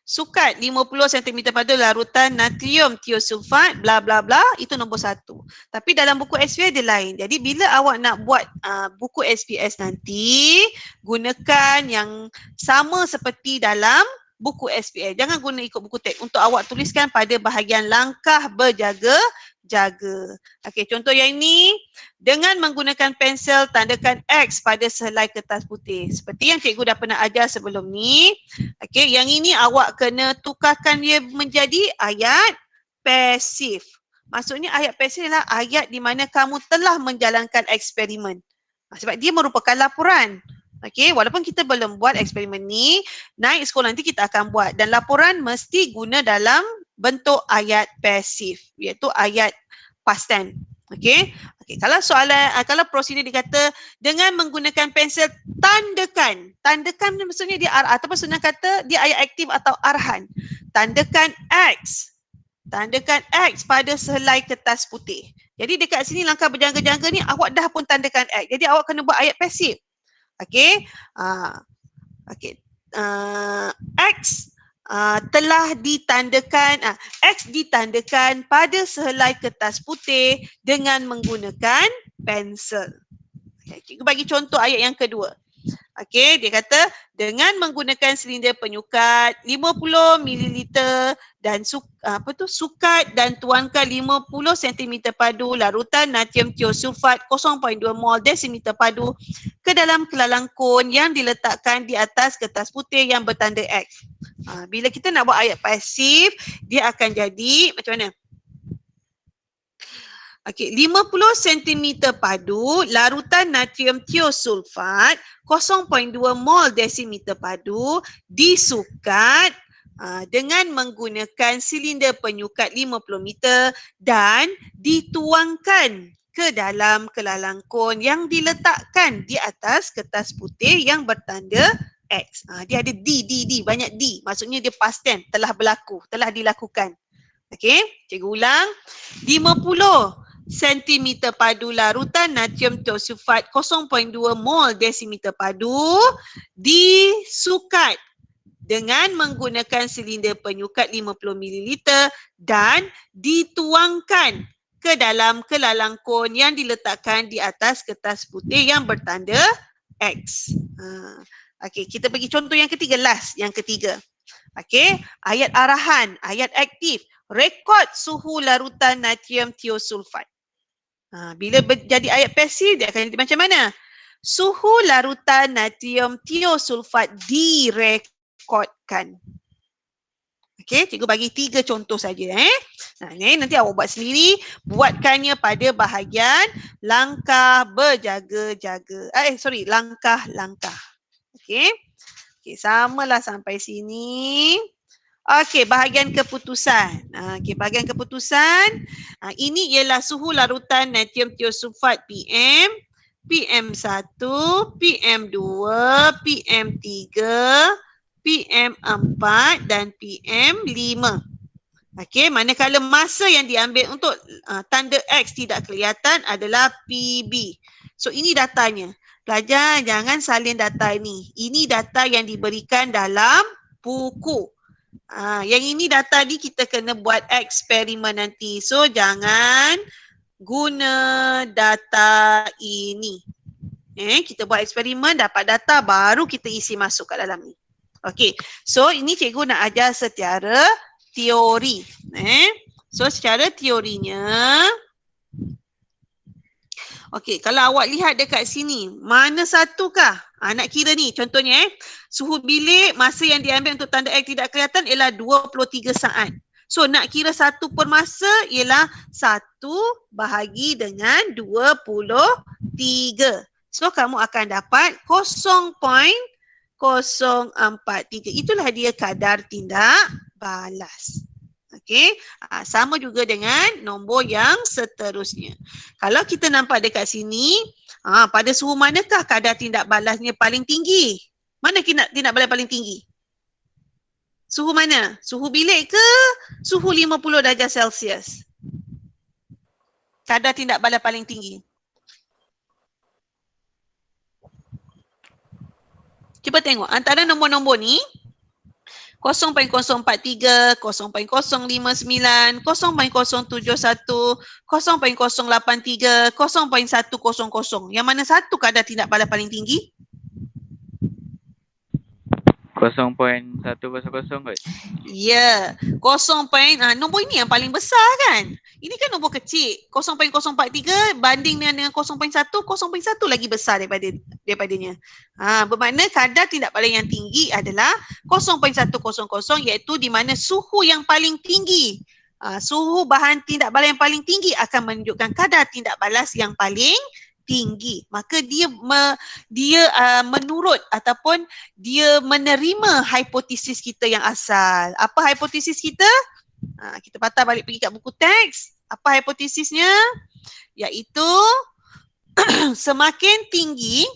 Sukat 50 cm pada larutan natrium tiosulfat bla bla bla, itu nombor satu. Tapi dalam buku SPS dia lain. Jadi bila awak nak buat buku SPS nanti, gunakan yang sama seperti dalam buku SPS. Jangan guna ikut buku teks. Untuk awak tuliskan pada bahagian langkah berjaga-jaga. Okey, contoh yang ini, dengan menggunakan pensel tandakan X pada selai kertas putih. Seperti yang cikgu dah pernah ajar sebelum ni. Okey, yang ini awak kena tukarkan dia menjadi ayat pasif. Maksudnya ayat pasif adalah ayat di mana kamu telah menjalankan eksperimen. Sebab dia merupakan laporan. Okey, walaupun kita belum buat eksperimen ni, naik sekolah nanti kita akan buat dan laporan mesti guna dalam bentuk ayat pasif iaitu ayat past tense. Okey. Okey, kalau soalan kalau prosedur dikata dengan menggunakan pensel tandakan. Tandakan maksudnya dia ataupun senang kata dia ayat aktif atau arahan. Tandakan X. Tandakan X pada sehelai kertas putih. Jadi dekat sini langkah berjangka-jangka ni awak dah pun tandakan X. Jadi awak kena buat ayat pasif. Okey. Okey. X telah ditandakan X ditandakan pada sehelai kertas putih dengan menggunakan pensel. Okay, cikgu bagi contoh ayat yang kedua. Okey, dia kata dengan menggunakan silinder penyukat 50 ml dan sukat dan tuangkan 50 cm padu larutan natrium tiosulfat 0.2 mol desimeter padu ke dalam kelalang kon yang diletakkan di atas kertas putih yang bertanda X. Bila kita nak buat ayat pasif, dia akan jadi macam mana? Okey, 50 cm padu larutan natrium tiosulfat 0.2 mol desimeter padu disukat dengan menggunakan silinder penyukat 50 meter dan dituangkan ke dalam kelalang kon yang diletakkan di atas kertas putih yang bertanda X. Dia ada D, banyak D. Maksudnya dia past tense, telah berlaku, telah dilakukan. Okey, cikgu ulang. 50 cm padu larutan natrium tiosulfat 0.2 mol desimeter padu disukat dengan menggunakan silinder penyukat 50 ml dan dituangkan ke dalam kelalang kon yang diletakkan di atas kertas putih yang bertanda X. Okey, kita bagi contoh yang ketiga, yang ketiga. Okey, ayat arahan, ayat aktif. Rekod suhu larutan natrium tiosulfat. Bila jadi ayat pasif, dia akan jadi macam mana? Suhu larutan natrium tiosulfat direkodkan. Okey, cikgu bagi 3 contoh saja. Ni nanti awak buat sendiri. Buatkannya pada bahagian langkah berjaga-jaga. Langkah-langkah. Okey. Okey, samalah sampai sini. Okey, bahagian keputusan. Bahagian keputusan. Ini ialah suhu larutan natrium tiosulfat PM, PM1, PM2, PM3, PM4 dan PM5. Okey, manakala masa yang diambil untuk tanda X tidak kelihatan adalah PB. So ini datanya. Pelajar jangan salin data ini. Ini data yang diberikan dalam buku. Yang ini data ni kita kena buat eksperimen nanti. So jangan guna data ini. Kita buat eksperimen, dapat data, baru kita isi masuk kat dalam ni. Okey. So ini cikgu nak ajar secara teori. So secara teorinya, okey, kalau awak lihat dekat sini, mana satukah? Nak kira ni contohnya suhu bilik masa yang diambil untuk tanda X tidak kelihatan ialah 23 saat. So nak kira satu per masa ialah 1 bahagi dengan 23. So kamu akan dapat 0.043. Itulah dia kadar tindak balas. Okey, sama juga dengan nombor yang seterusnya. Kalau kita nampak dekat sini, pada suhu manakah kadar tindak balasnya paling tinggi? Mana tindak balas paling tinggi? Suhu mana? Suhu bilik ke suhu 50 darjah Celsius? Kadar tindak balas paling tinggi. Cuba tengok antara nombor-nombor ni, 0.043, 0.059, 0.071, 0.083, 0.100. Yang mana satu kadar tindak balas paling tinggi? 0.100 kot. Ya, nombor ini yang paling besar kan? Ini kan nombor kecil. 0.043 banding dengan 0.1, 0.1 lagi besar daripadanya. Bermakna kadar tindak balas yang tinggi adalah 0.100 iaitu di mana suhu yang paling tinggi. Suhu bahan tindak balas yang paling tinggi akan menunjukkan kadar tindak balas yang paling tinggi, maka dia menurut ataupun dia menerima hipotesis kita yang asal. Apa hipotesis kita? Kita patah balik pergi kat buku teks. Apa hipotesisnya? Iaitu semakin tinggi,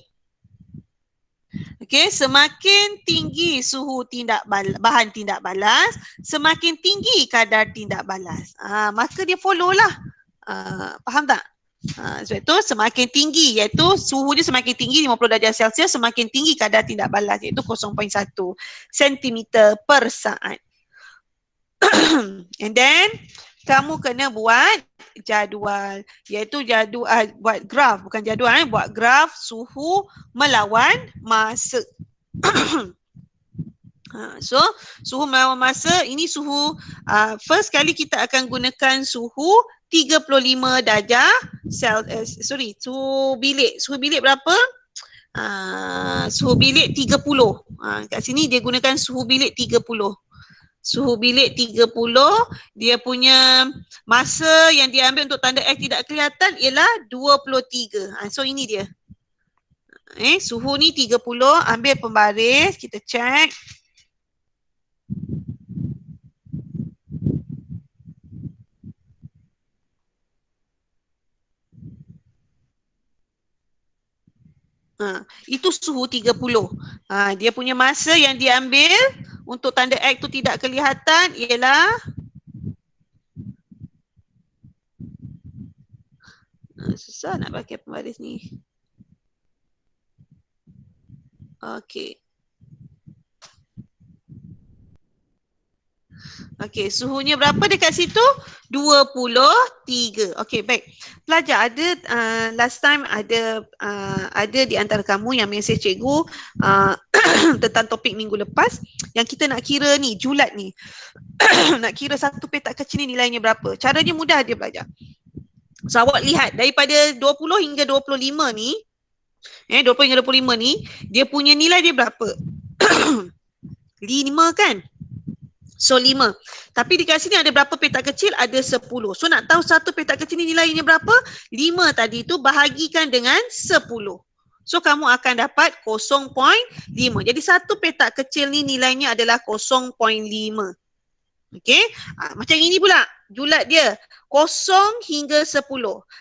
semakin tinggi suhu bahan tindak balas, semakin tinggi kadar tindak balas. Maka dia follow lah. Faham tak? Sebab itu semakin tinggi, iaitu suhu dia semakin tinggi 50 darjah Celsius, semakin tinggi kadar tindak balas, iaitu 0.1 cm per saat. And then kamu kena buat jadual, iaitu buat graf, bukan jadual, buat graf suhu melawan masa. So suhu melawan masa, ini suhu first kali kita akan gunakan suhu 35 darjah suhu bilik berapa? Suhu bilik 30. Kat sini dia gunakan suhu bilik 30. Suhu bilik 30, dia punya masa yang dia ambil untuk tanda X tidak kelihatan ialah 23. So ini dia. Suhu ni 30, ambil pembaris, kita check. Itu suhu 30. Dia punya masa yang diambil untuk tanda X tu tidak kelihatan ialah susah nak pakai pembaris ni. Okey. Okey, suhunya berapa dekat situ? 23. Okey, baik. Pelajar, ada last time ada di antara kamu yang mesej cikgu tentang topik minggu lepas yang kita nak kira ni, julat ni. Nak kira satu petak kecil ni nilainya berapa. Caranya mudah dia pelajar. So awak lihat daripada 20 hingga 25 ni, 20 hingga 25 ni, dia punya nilai dia berapa? 5 kan? So 5. Tapi di kat sini ada berapa petak kecil? Ada 10. So nak tahu satu petak kecil ni nilainya berapa? 5 tadi tu bahagikan dengan 10. So kamu akan dapat 0.5. Jadi satu petak kecil ni nilainya adalah 0.5. Okey? Macam ini pula julat dia. 0 hingga 10.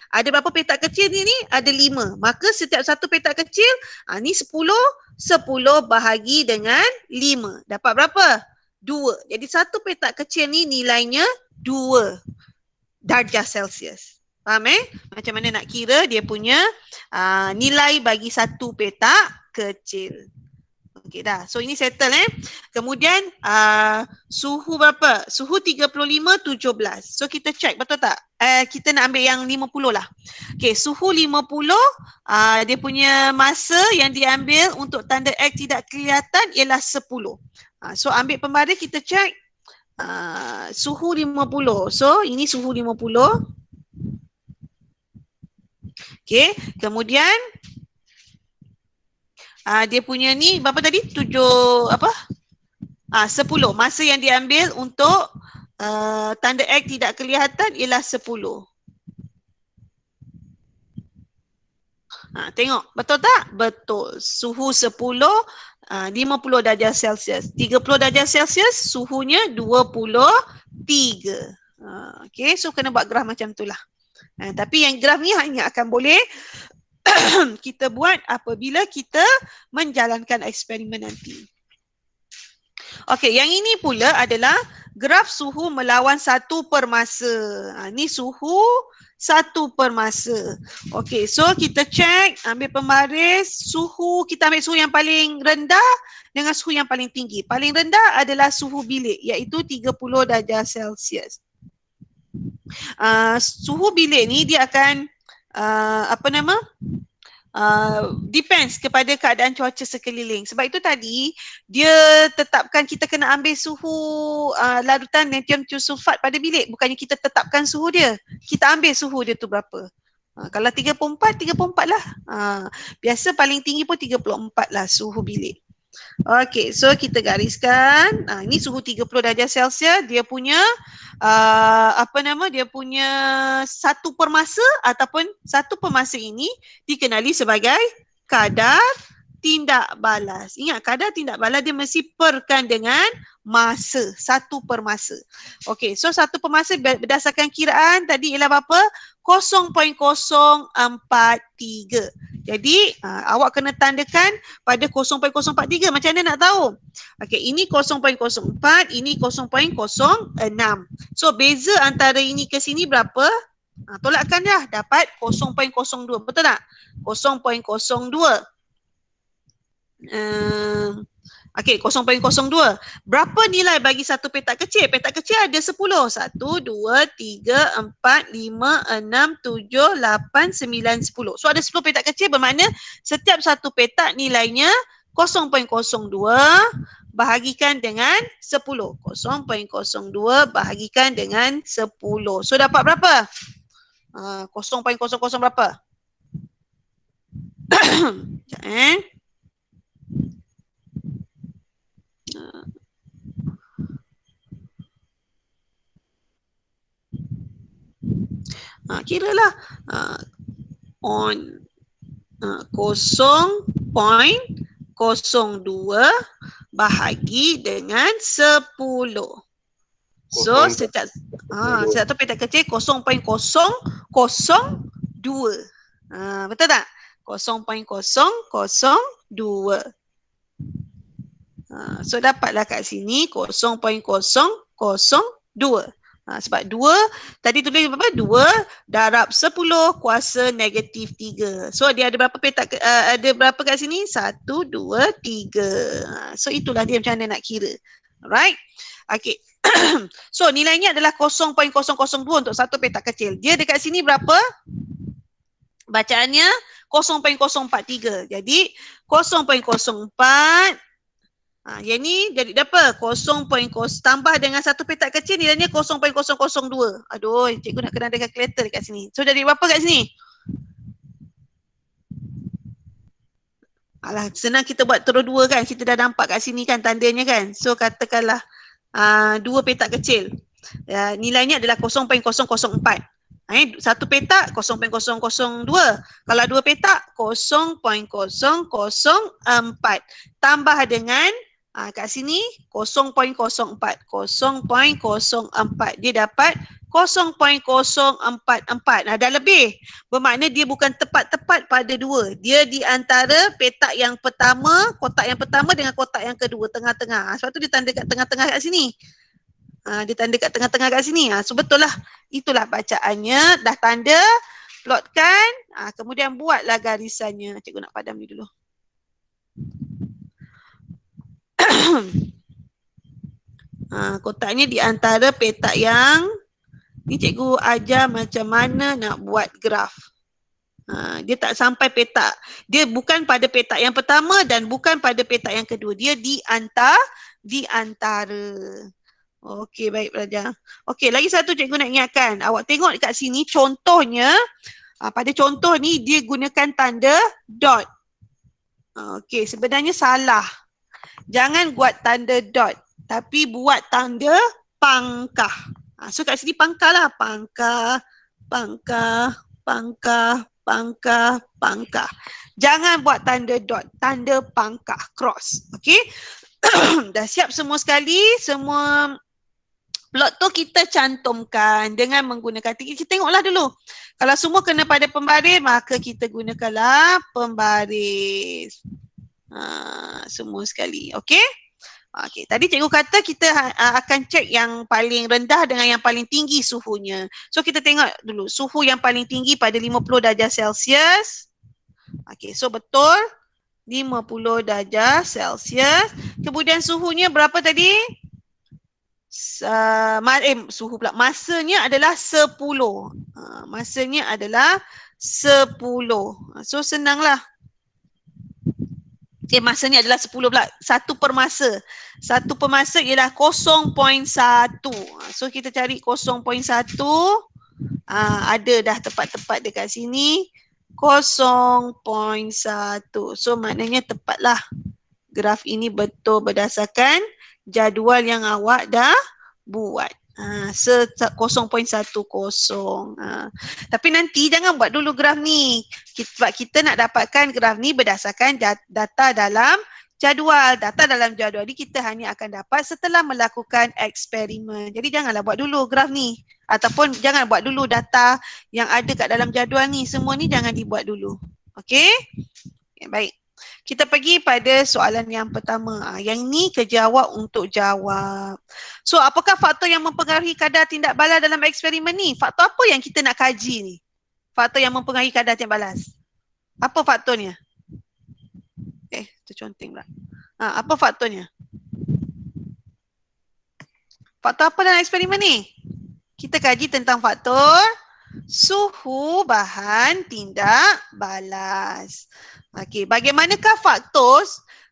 Ada berapa petak kecil ni? Ada 5. Maka setiap satu petak kecil, ni 10. 10 bahagi dengan 5. Dapat berapa? 2. Jadi satu petak kecil ni nilainya 2 darjah Celsius. Faham Macam mana nak kira dia punya nilai bagi satu petak kecil. Okey dah. So ini settle Kemudian suhu berapa? Suhu 35, 17. So kita check betul tak? Kita nak ambil yang 50 lah. Okey, suhu 50, dia punya masa yang diambil untuk tanda X tidak kelihatan ialah 10. So ambil pembaris, kita check suhu 50. So ini suhu 50. Okey, kemudian dia punya ni berapa tadi? 10. Masa yang diambil untuk tanda X tidak kelihatan ialah 10. Tengok, betul tak? Betul. Suhu 10, 50 darjah Celsius. 30 darjah Celsius, suhunya 23. Okey, so kena buat graf macam tu lah. Tapi yang graf ni hanya akan boleh kita buat apabila kita menjalankan eksperimen nanti. Okey, yang ini pula adalah graf suhu melawan satu per masa. Ni suhu satu per masa. Okey, so kita check, ambil pembaris, suhu, kita ambil suhu yang paling rendah dengan suhu yang paling tinggi. Paling rendah adalah suhu bilik, iaitu 30 darjah Celsius. Suhu bilik ni dia akan depends kepada keadaan cuaca sekeliling. Sebab itu tadi dia tetapkan kita kena ambil suhu larutan natrium sulfat pada bilik. Bukannya kita tetapkan suhu dia. Kita ambil suhu dia tu berapa. Kalau 34 lah. Biasa paling tinggi pun 34 lah suhu bilik. Okey, so kita gariskan. Ini suhu 30 darjah Celsius, dia punya dia punya satu permasa ataupun satu permasa ini dikenali sebagai kadar tindak balas. Ingat, kadar tindak balas dia mesti perkan dengan masa, satu permasa. Okey, so satu permasa berdasarkan kiraan tadi ialah berapa? 0.043. Jadi awak kena tandakan pada 0.043. Macam mana nak tahu? Okey, ini 0.04, ini 0.06. So beza antara ini ke sini berapa? Tolakkan dah, dapat 0.02. Betul tak? 0.02. Okey, 0.02. Berapa nilai bagi satu petak kecil? Petak kecil ada 10. 1, 2, 3, 4, 5, 6, 7, 8, 9, 10. So ada 10 petak kecil, bermakna setiap satu petak nilainya 0.02 bahagikan dengan 10. 0.02 bahagikan dengan 10. So dapat berapa? 0.00 berapa? Sekejap kiralah on 0.02 bahagi dengan 10. So setiap petak kecil 0.002. Betul tak? 0.002. So dapatlah kat sini 0.002. Sebab 2 tadi tulis berapa? 2 darab 10 kuasa negatif 3. So dia ada berapa petak? Ada berapa kat sini? 1, 2, 3. So itulah dia macam mana nak kira. Alright. Okay. So nilainya adalah 0.002 untuk satu petak kecil. Dia dekat sini berapa? Bacaannya 0.043. Jadi 0.04 yang ni jadi apa? 0.0 tambah dengan satu petak kecil nilainya 0.002. Aduh, cikgu nak kena ada kalkulator dekat sini. So jadi berapa kat sini? Alah, senang kita buat terus dua kan. Kita dah nampak kat sini kan tandanya kan. So katakanlah dua petak kecil. Nilainya adalah 0.004. Satu petak 0.002. Kalau dua petak 0.004. Tambah dengan kat sini 0.04. 0.04. Dia dapat 0.044. Dah lebih. Bermakna dia bukan tepat-tepat pada dua. Dia di antara petak yang pertama, kotak yang pertama dengan kotak yang kedua, tengah-tengah. Sebab tu dia tanda kat tengah-tengah kat sini. Dia tanda kat tengah-tengah kat sini. So betul lah. Itulah bacaannya. Dah tanda, plotkan, kemudian buatlah garisannya. Cikgu nak padam ni dulu. Kotaknya di antara petak yang ni cikgu ajar macam mana nak buat graf. Dia tak sampai petak. Dia bukan pada petak yang pertama dan bukan pada petak yang kedua. Dia di antara. Okey, baik pelajar. Okey, lagi satu cikgu nak ingatkan. Awak tengok dekat sini contohnya, pada contoh ni dia gunakan tanda dot. Okey, sebenarnya salah. Jangan buat tanda dot, tapi buat tanda pangkah. So kat sini pangkah lah. Pangkah, pangkah, pangkah, pangkah, pangkah. Jangan buat tanda dot, tanda pangkah, cross. Okey. Dah siap semua sekali, semua plot tu kita cantumkan dengan menggunakan kita tengoklah dulu. Kalau semua kena pada pembaris, maka kita gunakanlah pembaris. Semua sekali. Okey? Okey, tadi cikgu kata kita akan cek yang paling rendah dengan yang paling tinggi suhunya. So kita tengok dulu suhu yang paling tinggi pada 50 darjah Celsius. Okey, so betul 50 darjah Celsius. Kemudian suhunya berapa tadi? Suhu pula. Masanya adalah 10. Masanya adalah 10. So senanglah. Masanya adalah 10 pula. Satu per masa. Satu per masa ialah 0.1. So kita cari 0.1. Ada dah tepat-tepat dekat sini. 0.1. So maknanya tepatlah. graf ini betul berdasarkan jadual yang awak dah buat. 0.10. Tapi nanti jangan buat dulu graf ni. Sebab kita nak dapatkan graf ni berdasarkan data dalam jadual. Data dalam jadual ni kita hanya akan dapat setelah melakukan eksperimen. Jadi janganlah buat dulu graf ni. Ataupun jangan buat dulu data yang ada kat dalam jadual ni. Semua ni jangan dibuat dulu. Okey? Okay, baik. Kita pergi pada soalan yang pertama. Yang ni kerja awak untuk jawab. So, apakah faktor yang mempengaruhi kadar tindak balas dalam eksperimen ni? Faktor apa yang kita nak kaji ni? Faktor yang mempengaruhi kadar tindak balas. Apa faktornya? Terconteng pula. Apa faktornya? Faktor apa dalam eksperimen ni? Kita kaji tentang faktor suhu bahan tindak balas. Okey, bagaimanakah faktor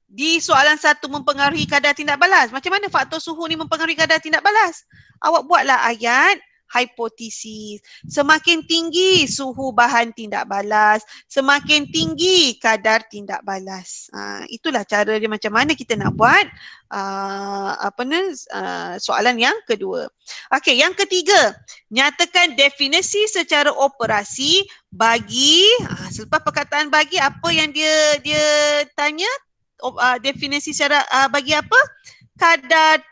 di soalan 1 mempengaruhi kadar tindak balas? Macam mana faktor suhu ni mempengaruhi kadar tindak balas? Awak buatlah ayat hipotesis. Semakin tinggi suhu bahan tindak balas, semakin tinggi kadar tindak balas. Itulah cara dia macam mana kita nak buat soalan yang kedua. Okey, yang ketiga, nyatakan definisi secara operasi bagi selepas perkataan bagi, apa yang dia tanya? Definisi secara bagi apa? Kadar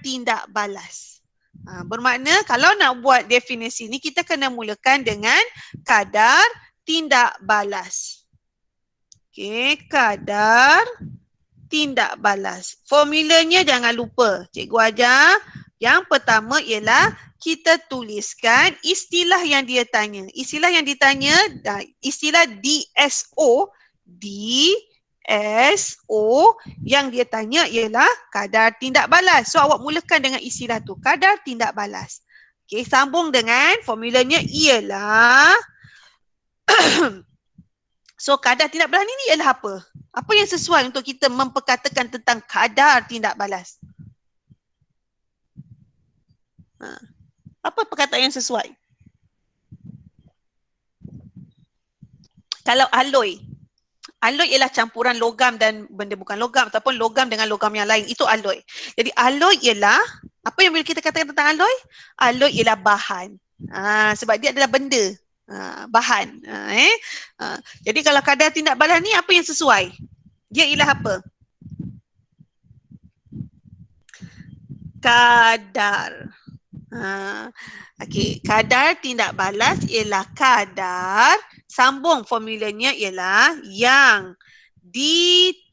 tindak balas. Bermakna kalau nak buat definisi ni kita kena mulakan dengan kadar tindak balas. Okey, kadar tindak balas. Formulanya jangan lupa. Cikgu ajar. Yang pertama ialah kita tuliskan istilah yang dia tanya. Istilah yang ditanya, istilah DSO. DSO yang dia tanya ialah kadar tindak balas. So awak mulakan dengan istilah tu, kadar tindak balas. Okey, sambung dengan formulanya ialah so kadar tindak balas ni ialah apa? Apa yang sesuai untuk kita memperkatakan tentang kadar tindak balas? Apa perkataan yang sesuai? Kalau alloy ialah campuran logam dan benda bukan logam ataupun logam dengan logam yang lain. Itu alloy. Jadi alloy ialah, apa yang boleh kita katakan tentang alloy? Alloy ialah bahan. Sebab dia adalah benda. Bahan. Jadi kalau kadar tindak balas ni apa yang sesuai? Dia ialah apa? Kadar. Okey, kadar tindak balas ialah kadar, sambung formulanya ialah yang ditunjukkan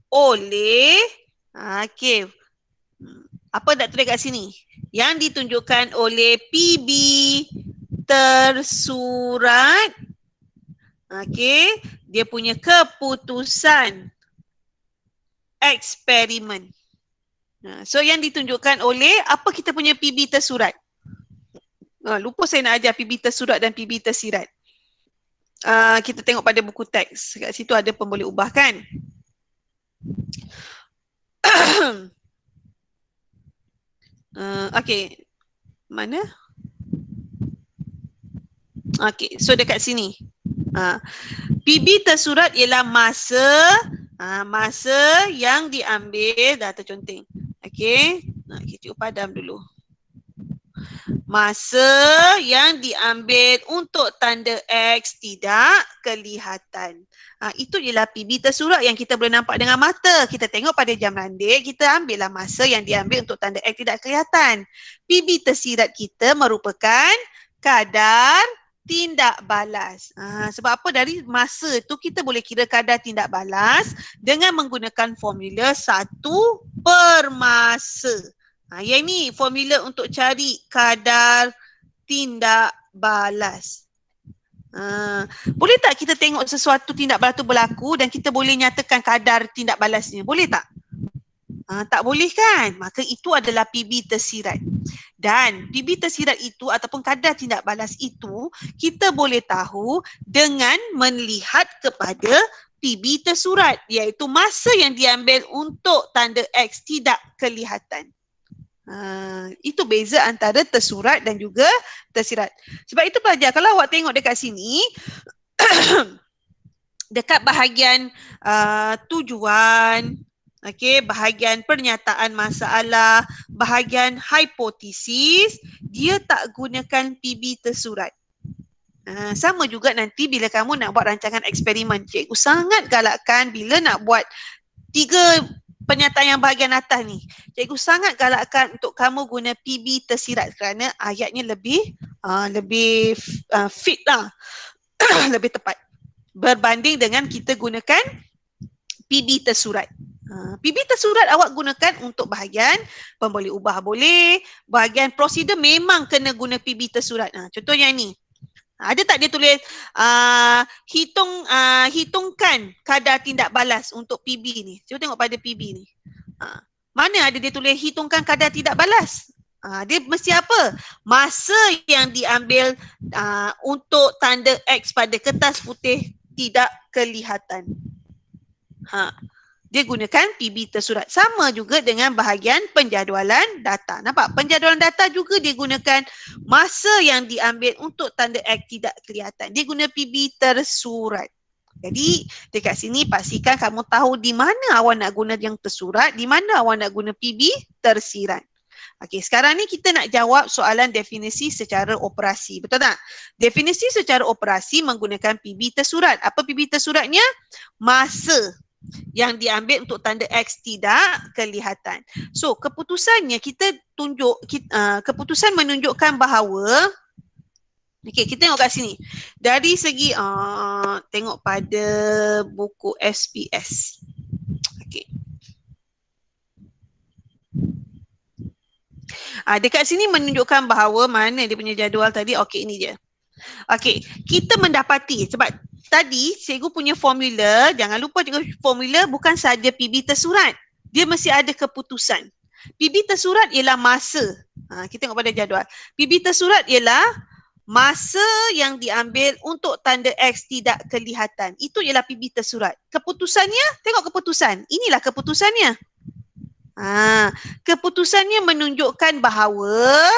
oleh apa nak tulis kat sini? Yang ditunjukkan oleh PB tersurat. Okey, dia punya keputusan eksperimen. So yang ditunjukkan oleh apa kita punya PB tersurat? Lupa saya nak ajar PB tersurat dan PB tersirat. Kita tengok pada buku teks. Kat situ ada pun boleh ubah kan? Okey. Mana? Okey, so dekat sini. PB tersurat ialah masa yang diambil, dah terconteng. Okey, kita padam dulu. Masa yang diambil untuk tanda X tidak kelihatan. Itu ialah PB tersurat yang kita boleh nampak dengan mata. Kita tengok pada jam randik, kita ambillah masa yang diambil untuk tanda X tidak kelihatan. PB tersirat kita merupakan kadar tindak balas. Sebab apa? Dari masa tu kita boleh kira kadar tindak balas dengan menggunakan formula 1 per masa. Yang ni formula untuk cari kadar tindak balas. Boleh tak kita tengok sesuatu tindak balas tu berlaku dan kita boleh nyatakan kadar tindak balasnya? Boleh tak? Tak boleh kan? Maka itu adalah PB tersirat. Dan PB tersirat itu ataupun kadar tindak balas itu kita boleh tahu dengan melihat kepada PB tersurat, iaitu masa yang diambil untuk tanda X tidak kelihatan. Itu beza antara tersurat dan juga tersirat. Sebab itu pelajar, kalau awak tengok dekat sini dekat bahagian tujuan, okey, bahagian pernyataan masalah, bahagian hipotesis, dia tak gunakan PB tersurat. Sama juga nanti bila kamu nak buat rancangan eksperimen. Cikgu sangat galakkan bila nak buat 3 pernyataan yang bahagian atas ni. Cikgu sangat galakkan untuk kamu guna PB tersirat kerana ayatnya lebih fit lah. Lebih tepat. Berbanding dengan kita gunakan PB tersurat. PB tersurat awak gunakan untuk bahagian pemboleh ubah boleh, bahagian prosedur memang kena guna PB tersurat. Contohnya ni. Ada tak dia tulis hitungkan kadar tindak balas untuk PB ni. Cuba tengok pada PB ni. Mana ada dia tulis hitungkan kadar tindak balas? Dia mesti apa? Masa yang diambil untuk tanda X pada kertas putih tidak kelihatan. Dia gunakan PB tersurat. Sama juga dengan bahagian penjadualan data. Nampak? Penjadualan data juga dia gunakan masa yang diambil untuk tanda X tidak kelihatan. Dia guna PB tersurat. Jadi dekat sini pastikan kamu tahu di mana awak nak guna yang tersurat, di mana awak nak guna PB tersirat. Okey, sekarang ni kita nak jawab soalan definisi secara operasi. Betul tak? Definisi secara operasi menggunakan PB tersurat. Apa PB tersuratnya? Masa yang diambil untuk tanda X tidak kelihatan. So, keputusannya keputusan menunjukkan bahawa, okey, kita tengok kat sini. Dari segi tengok pada buku SPS. Okey. Dekat sini menunjukkan bahawa mana dia punya jadual tadi. Okey, ini dia. Okey, kita mendapati sebab tadi cikgu punya formula, jangan lupa cikgu formula bukan saja PB tersurat. Dia mesti ada keputusan. PB tersurat ialah masa. Kita tengok pada jadual. PB tersurat ialah masa yang diambil untuk tanda X tidak kelihatan. Itu ialah PB tersurat. Keputusannya, tengok keputusan. Inilah keputusannya. Keputusannya menunjukkan bahawa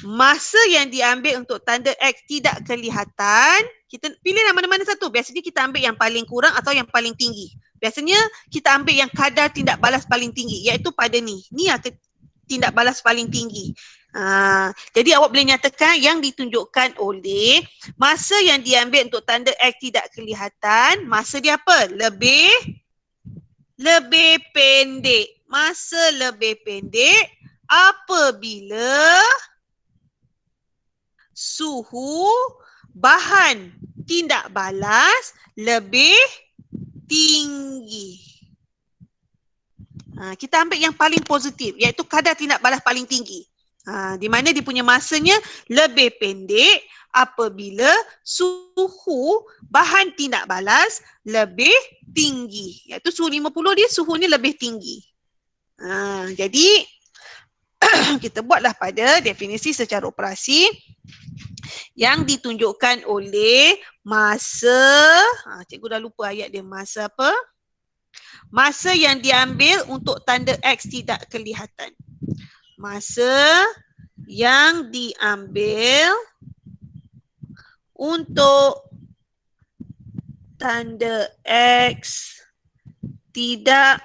masa yang diambil untuk tanda X tidak kelihatan, kita pilihlah mana-mana satu. Biasanya kita ambil yang paling kurang atau yang paling tinggi. Biasanya kita ambil yang kadar tindak balas paling tinggi, iaitu pada ni. Ni yang tindak balas paling tinggi. Jadi awak boleh nyatakan yang ditunjukkan oleh masa yang diambil untuk tanda X tidak kelihatan, masa dia apa? Lebih pendek. Masa lebih pendek apabila suhu bahan tindak balas lebih tinggi. Kita ambil yang paling positif, iaitu kadar tindak balas paling tinggi. Di mana dia punya masanya lebih pendek apabila suhu bahan tindak balas lebih tinggi. Iaitu suhu 50 dia suhunya lebih tinggi. Jadi kita buatlah pada definisi secara operasi yang ditunjukkan oleh masa, cikgu dah lupa ayat dia, masa apa? Masa yang diambil untuk tanda X tidak kelihatan. Masa yang diambil untuk tanda X tidak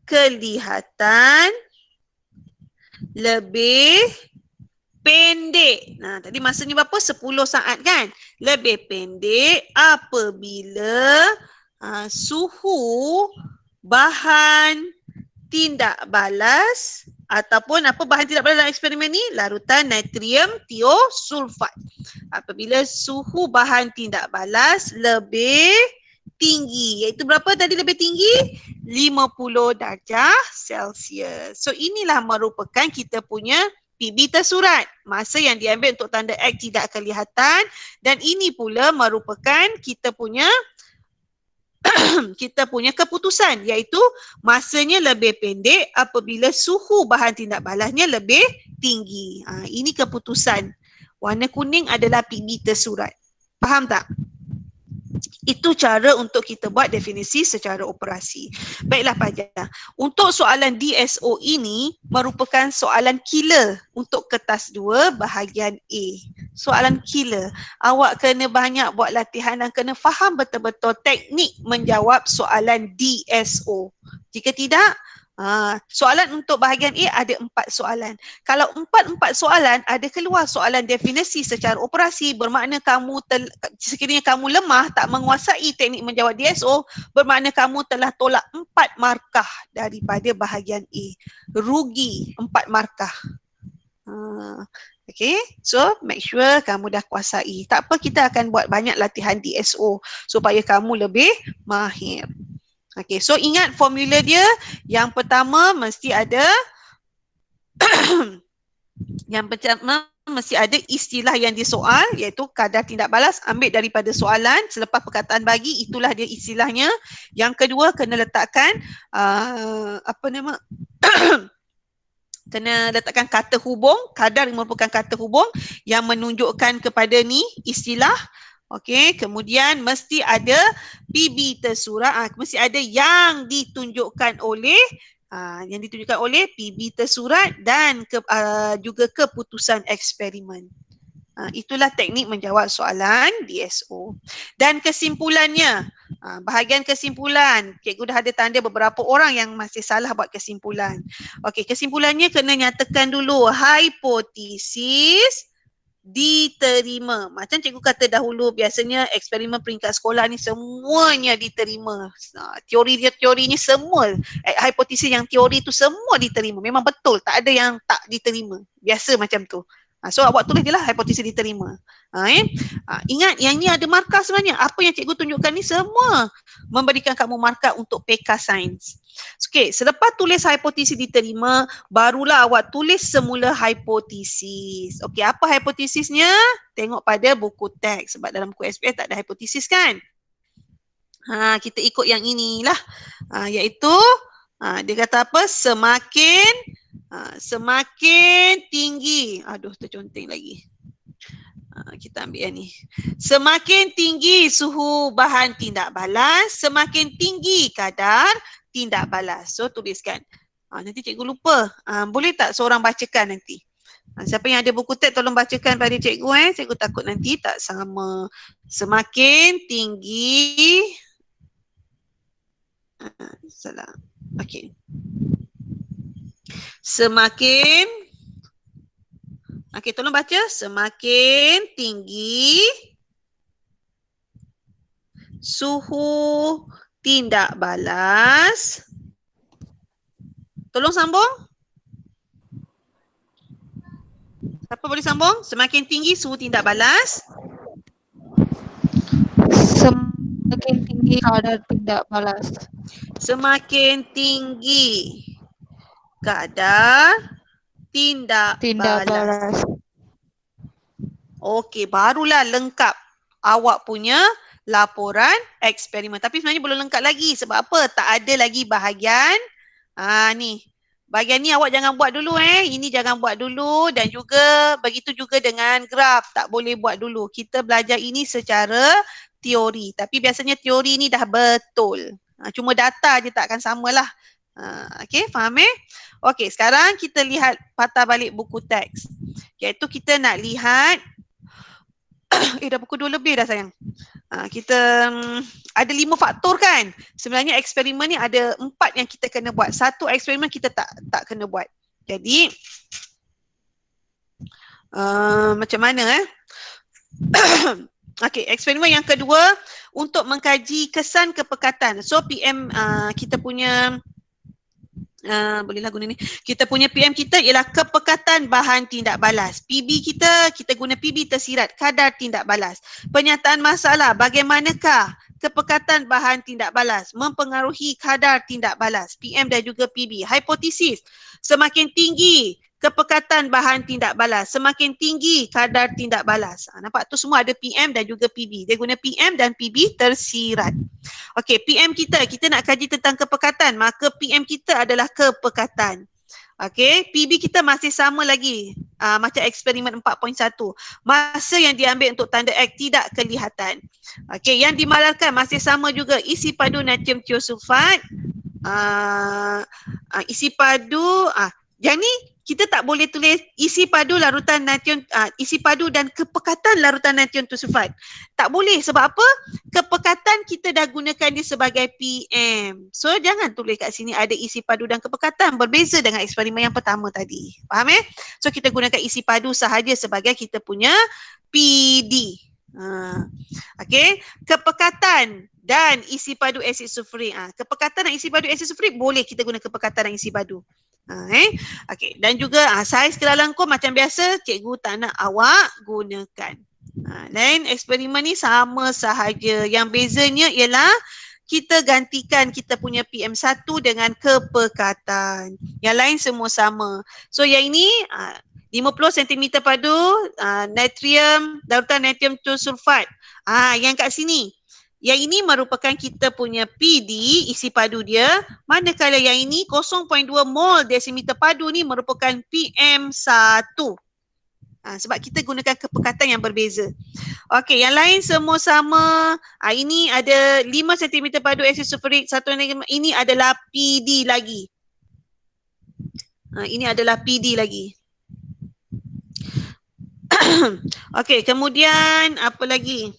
kelihatan lebih pendek. Tadi masanya berapa? 10 saat kan? Lebih pendek apabila suhu bahan tindak balas ataupun apa bahan tindak balas dalam eksperimen ni? Larutan natrium tiosulfat. Apabila suhu bahan tindak balas lebih tinggi. Iaitu berapa tadi lebih tinggi? 50 darjah Celsius. So inilah merupakan kita punya PB tersurat. Masa yang diambil untuk tanda X tidak kelihatan. Dan ini pula merupakan kita punya keputusan, iaitu masanya lebih pendek apabila suhu bahan tindak balasnya lebih tinggi. Ini keputusan. Warna kuning adalah PB tersurat. Faham tak? Itu cara untuk kita buat definisi secara operasi. Baiklah Fajar. Untuk soalan DSO ini merupakan soalan killer untuk kertas 2 bahagian A. Soalan killer. Awak kena banyak buat latihan dan kena faham betul-betul teknik menjawab soalan DSO. Jika tidak, soalan untuk bahagian A ada 4 soalan. Kalau 4 soalan ada keluar soalan definisi secara operasi, bermakna sekiranya kamu lemah tak menguasai teknik menjawab DSO, bermakna kamu telah tolak 4 markah daripada bahagian A. Rugi 4 markah. Okay, so make sure kamu dah kuasai. Tak apa, kita akan buat banyak latihan DSO supaya kamu lebih mahir. Okay, so ingat formula dia. Yang pertama mesti ada istilah yang disoal, iaitu kadar tindak balas. Ambil daripada soalan selepas perkataan bagi, itulah dia istilahnya. Yang kedua, kena letakkan kena letakkan kata hubung. Kadar merupakan kata hubung yang menunjukkan kepada ni istilah. Okey, kemudian mesti ada PB tersurat, mesti ada yang ditunjukkan oleh PB tersurat dan juga keputusan eksperimen. Itulah teknik menjawab soalan DSO. Dan kesimpulannya, bahagian kesimpulan, cikgu dah ada tanda beberapa orang yang masih salah buat kesimpulan. Okey, kesimpulannya kena nyatakan dulu hipotesis diterima. Macam cikgu kata dahulu, biasanya eksperimen peringkat sekolah ni semuanya diterima. Teorinya semua, hipotesis yang teori tu semua diterima. Memang betul, tak ada yang tak diterima. Biasa macam tu. So awak tulis je lah hipotesis diterima. Ingat yang ni ada markah sebenarnya. Apa yang cikgu tunjukkan ni semua memberikan kamu markah untuk PK Sains. Okey, selepas tulis hipotesis diterima, barulah awak tulis semula hipotesis. Okey, apa hipotesisnya? Tengok pada buku teks, sebab dalam buku SPS tak ada hipotesis kan? Kita ikut yang inilah. Iaitu dia kata apa? Semakin tinggi. Aduh, terconteng lagi. Kita ambil yang ni. Semakin tinggi suhu bahan tindak balas, semakin tinggi kadar tindak balas. So tuliskan. Nanti cikgu lupa. Boleh tak seorang bacakan nanti? Siapa yang ada buku teks tolong bacakan pada cikgu. Cikgu takut nanti tak sama. Semakin tinggi. Salah. Okey. Okey, tolong baca. Semakin tinggi suhu tindak balas. Tolong sambung. Siapa boleh sambung? Semakin tinggi suhu tindak balas. Semakin tinggi kadar tindak balas. Semakin tinggi kadar tindak balas. Okey, barulah lengkap awak punya laporan eksperimen. Tapi sebenarnya belum lengkap lagi. Sebab apa? Tak ada lagi bahagian. Ni. Bahagian ni awak jangan buat dulu. Ini jangan buat dulu. Dan juga begitu juga dengan graf. Tak boleh buat dulu. Kita belajar ini secara teori. Tapi biasanya teori ni dah betul. Cuma data je tak akan samalah. Okey, faham Okey, sekarang kita lihat patah balik buku teks. Iaitu kita nak lihat dah pukul 2 lebih dah sayang. Kita ada 5 faktor kan. Sebenarnya eksperimen ni ada 4 yang kita kena buat. Satu eksperimen kita tak kena buat. Jadi macam mana Okey, eksperimen yang kedua untuk mengkaji kesan kepekatan. So PM kita punya bolehlah guna ni. Kita punya PM kita ialah kepekatan bahan tindak balas. PB kita guna PB tersirat, kadar tindak balas. Penyataan masalah, bagaimanakah kepekatan bahan tindak balas mempengaruhi kadar tindak balas, PM dan juga PB. Hipotesis, semakin tinggi kepekatan bahan tindak balas, semakin tinggi kadar tindak balas. Nampak tu semua ada PM dan juga PB. Dia guna PM dan PB tersirat. Okey, PM kita nak kaji tentang kepekatan, maka PM kita adalah kepekatan. Okey, PB kita masih sama lagi. Macam eksperimen 4.1. Masa yang diambil untuk tanda X tidak kelihatan. Okey, yang dimalarkan masih sama juga. Isi padu natrium tiosulfat. Isi padu, yang ni kita tak boleh tulis isi padu larutan natrium, isi padu dan kepekatan larutan natrium tiosulfat. Tak boleh, sebab apa? Kepekatan kita dah gunakan dia sebagai PM. So jangan tulis kat sini ada isi padu dan kepekatan, berbeza dengan eksperimen yang pertama tadi. Faham So kita gunakan isi padu sahaja sebagai kita punya PD. Okey, kepekatan dan isi padu asid sulfurik. Kepekatan dan isi padu asid sulfurik boleh kita guna kepekatan dan isi padu. Okey, dan juga saiz kelalangkum macam biasa cikgu tak nak awak gunakan. Dan eksperimen ni sama sahaja. Yang bezanya ialah kita gantikan kita punya PM1 dengan kepekatan. Yang lain semua sama. So yang ini 50 cm padu natrium, larutan natrium tiosulfat. Yang kat sini. Yang ini merupakan kita punya PD, isi padu dia. Manakala yang ini 0.2 mol desimeter padu ni merupakan PM1. Sebab kita gunakan kepekatan yang berbeza. Okey, yang lain semua sama. Ini ada 5 cm padu asid sulfurik, 1,5. Ini adalah PD lagi. Ini adalah PD lagi. Okey, kemudian apa lagi?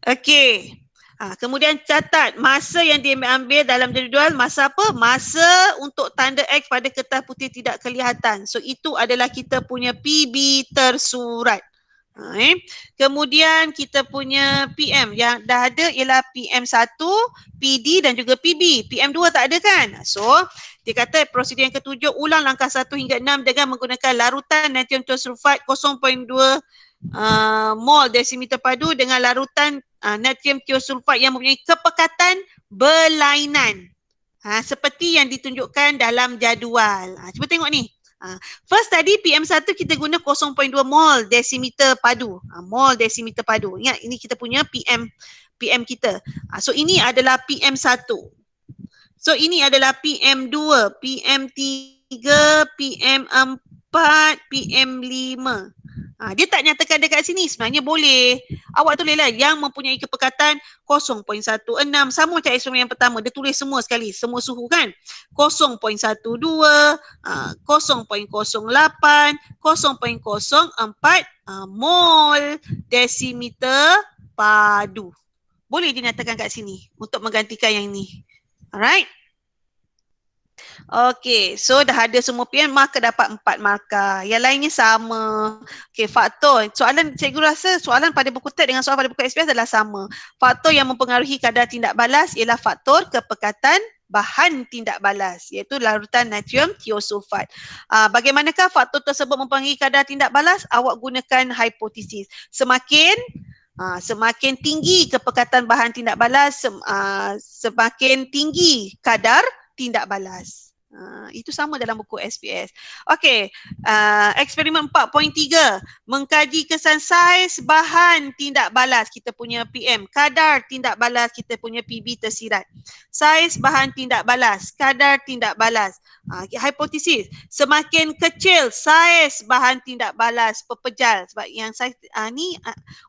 Okey. Kemudian catat masa yang diambil dalam jadual, masa apa? Masa untuk tanda X pada kertas putih tidak kelihatan. So itu adalah kita punya PB tersurat. Kemudian kita punya PM yang dah ada ialah PM1, PD dan juga PB. PM2 tak ada kan? So dia kata prosedur yang ketujuh, ulang langkah 1 hingga 6 dengan menggunakan larutan natrium tiosulfat 0.2 mol desimeter padu dengan larutan natrium tiosulfat yang mempunyai kepekatan berlainan. Seperti yang ditunjukkan dalam jadual. Cuba tengok ni. First tadi PM1 kita guna 0.2 mol desimeter padu. Mol desimeter padu. Ingat ini kita punya PM kita. So ini adalah PM1. So ini adalah PM2, PM3, PM4, PM5. Dia tak nyatakan dekat sini, sebenarnya boleh. Awak tulislah yang mempunyai kepekatan 0.16. Sama macam eksperimen yang pertama, dia tulis semua sekali, semua suhu kan. 0.12, 0.08, 0.04 mol desimeter padu. Boleh dinyatakan kat sini untuk menggantikan yang ni. Alright. Okey, so dah ada semua PM, maka dapat 4 markah. Yang lainnya sama. Okey, faktor. Soalan cikgu rasa soalan pada buku TET dengan soalan pada buku SPS adalah sama. Faktor yang mempengaruhi kadar tindak balas ialah faktor kepekatan bahan tindak balas, iaitu larutan natrium tiosulfat. Bagaimanakah faktor tersebut mempengaruhi kadar tindak balas? Awak gunakan hipotesis. Semakin tinggi kepekatan bahan tindak balas, semakin tinggi kadar tindak balas. Itu sama dalam buku SPS. Okey, eksperimen 4.3, mengkaji kesan saiz bahan tindak balas kita punya PM, kadar tindak balas kita punya PB tersirat. Saiz bahan tindak balas, kadar tindak balas. Hipotesis, semakin kecil saiz bahan tindak balas pepejal, sebab yang saiz ni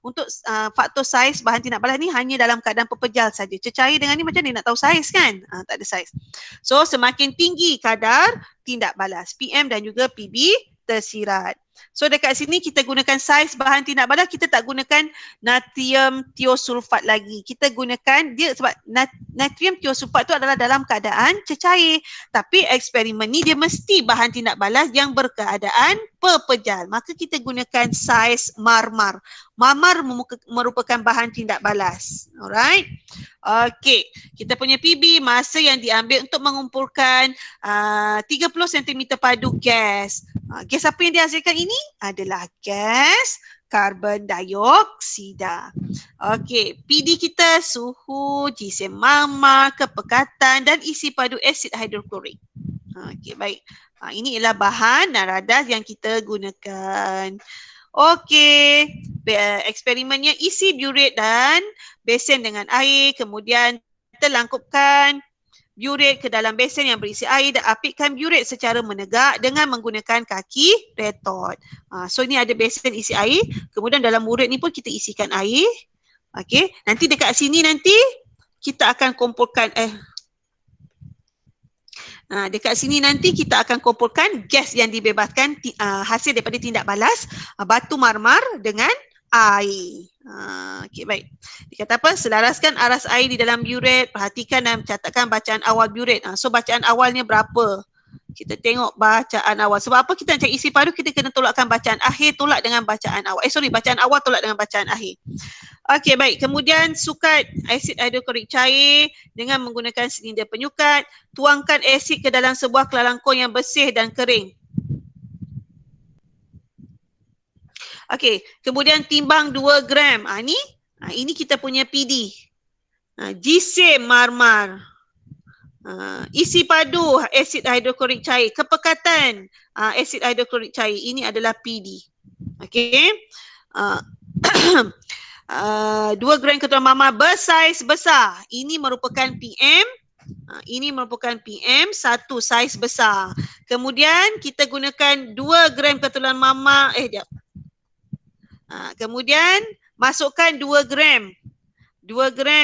untuk faktor saiz bahan tindak balas ni hanya dalam keadaan pepejal saja. Cecair dengan ni macam ni nak tahu saiz kan? Tak ada saiz. So semakin tinggi kadar tindak balas PM dan juga PB tersirat. So dekat sini kita gunakan saiz bahan tindak balas, kita tak gunakan natrium tiosulfat lagi. Kita gunakan dia sebab natrium tiosulfat tu adalah dalam keadaan cecair. Tapi eksperimen ni dia mesti bahan tindak balas yang berkeadaan pepejal. Maka kita gunakan saiz marmar. Marmar merupakan bahan tindak balas. Alright. Okey, kita punya PB masa yang diambil untuk mengumpulkan 30 cm padu gas. Gas apa yang dihasilkan ini? Adalah gas karbon dioksida. Okey, PD kita suhu, jisim marmar, kepekatan dan isi padu asid hidroklorik. Okey, baik. Ini ialah bahan dan radar yang kita gunakan. Okey, eksperimennya isi biuret dan besen dengan air, kemudian kita langkupkan biuret ke dalam besen yang berisi air dan apitkan biuret secara menegak dengan menggunakan kaki retort. So ni ada besen isi air, kemudian dalam murid ni pun kita isikan air. Okey, nanti dekat sini nanti kita akan kumpulkan dekat sini nanti kita akan kumpulkan gas yang dibebaskan hasil daripada tindak balas batu marmar dengan air. Okey, baik. Dia kata apa? Selaraskan aras air di dalam biuret, perhatikan dan catatkan bacaan awal biuret. So bacaan awalnya berapa? Kita tengok bacaan awal. Sebab apa kita nak cari isi padu, kita kena tolakkan bacaan akhir tolak dengan bacaan awal. Bacaan awal tolak dengan bacaan akhir. Okey, baik. Kemudian sukat asid hidroklorik cair dengan menggunakan silinder penyukat. Tuangkan asid ke dalam sebuah kelalangkung yang bersih dan kering. Okey, kemudian timbang 2 gram. Ini kita punya PD. Jisim marmar. Isi padu asid hidroklorik cair. Kepekatan asid hidroklorik cair. Ini adalah PD. Okey. 2 gram ketulan marmar bersaiz besar. Ini merupakan PM. Ini merupakan PM 1 saiz besar. Kemudian kita gunakan 2 gram ketulan marmar. Kemudian masukkan 2 gram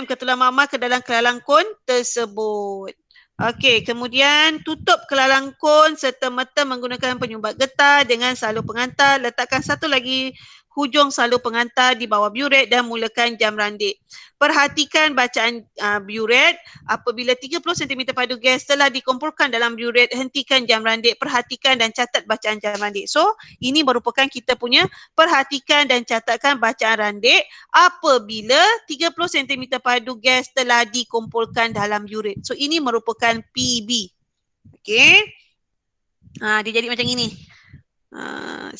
ketulan marmar ke dalam kelalangkung tersebut. Okey, kemudian tutup kelalangkung serta-merta menggunakan penyumbat getah dengan salur pengantar. Letakkan satu lagi hujung salur pengantar di bawah biuret dan mulakan jam randik. Perhatikan bacaan biuret. Apabila 30 cm padu gas telah dikumpulkan dalam biuret, hentikan jam randik. Perhatikan dan catat bacaan jam randik. So, ini merupakan kita punya perhatikan dan catatkan bacaan randik apabila 30 cm padu gas telah dikumpulkan dalam biuret. So, ini merupakan PB. Okey. Dia jadi macam ini.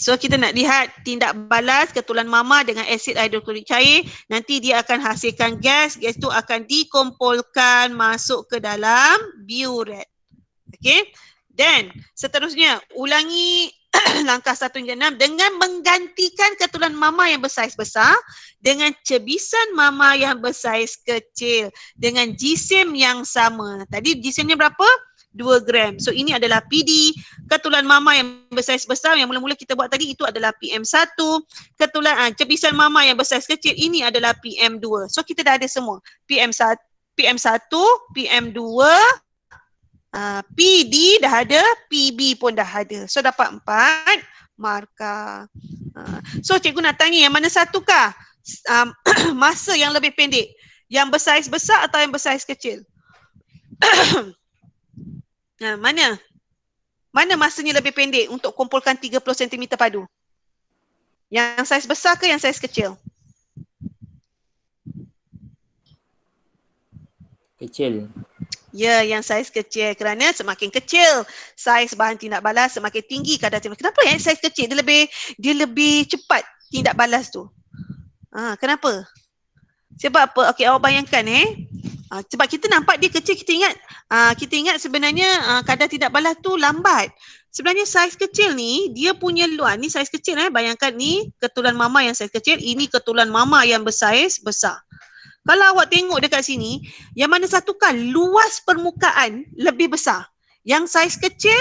So kita nak lihat tindak balas ketulan marmar dengan asid hidroklorik cair. Nanti dia akan hasilkan gas. Gas tu akan dikumpulkan masuk ke dalam biuret. Okey. Dan seterusnya ulangi langkah 1 hingga 6 dengan menggantikan ketulan marmar yang bersaiz besar dengan cebisan marmar yang bersaiz kecil dengan jisim yang sama. Tadi jisimnya berapa? 2 gram. So ini adalah PD. Ketulan marmar yang bersaiz besar yang mula-mula kita buat tadi itu adalah PM1. Ketulan cebisan marmar yang bersaiz kecil ini adalah PM2. So kita dah ada semua. PM1, PM2, PD dah ada, PB pun dah ada. So dapat 4 markah. So cikgu nak tanya yang mana satukah masa yang lebih pendek? Yang bersaiz besar atau yang bersaiz kecil? Mana? Mana masanya lebih pendek untuk kumpulkan 30 cm padu? Yang saiz besar ke yang saiz kecil? Kecil. Ya, yang saiz kecil kerana semakin kecil saiz bahan tindak balas semakin tinggi kadar tindak. Kenapa yang saiz kecil dia lebih cepat tindak balas tu? Kenapa? Sebab apa? Okey, awak bayangkan sebab kita nampak dia kecil, kita ingat sebenarnya kadar tindak balas tu lambat. Sebenarnya saiz kecil ni dia punya luas. Ni saiz kecil bayangkan ni ketulan marmar yang saiz kecil, ini ketulan marmar yang bersaiz besar. Kalau awak tengok dekat sini, yang mana satukah luas permukaan lebih besar? Yang saiz kecil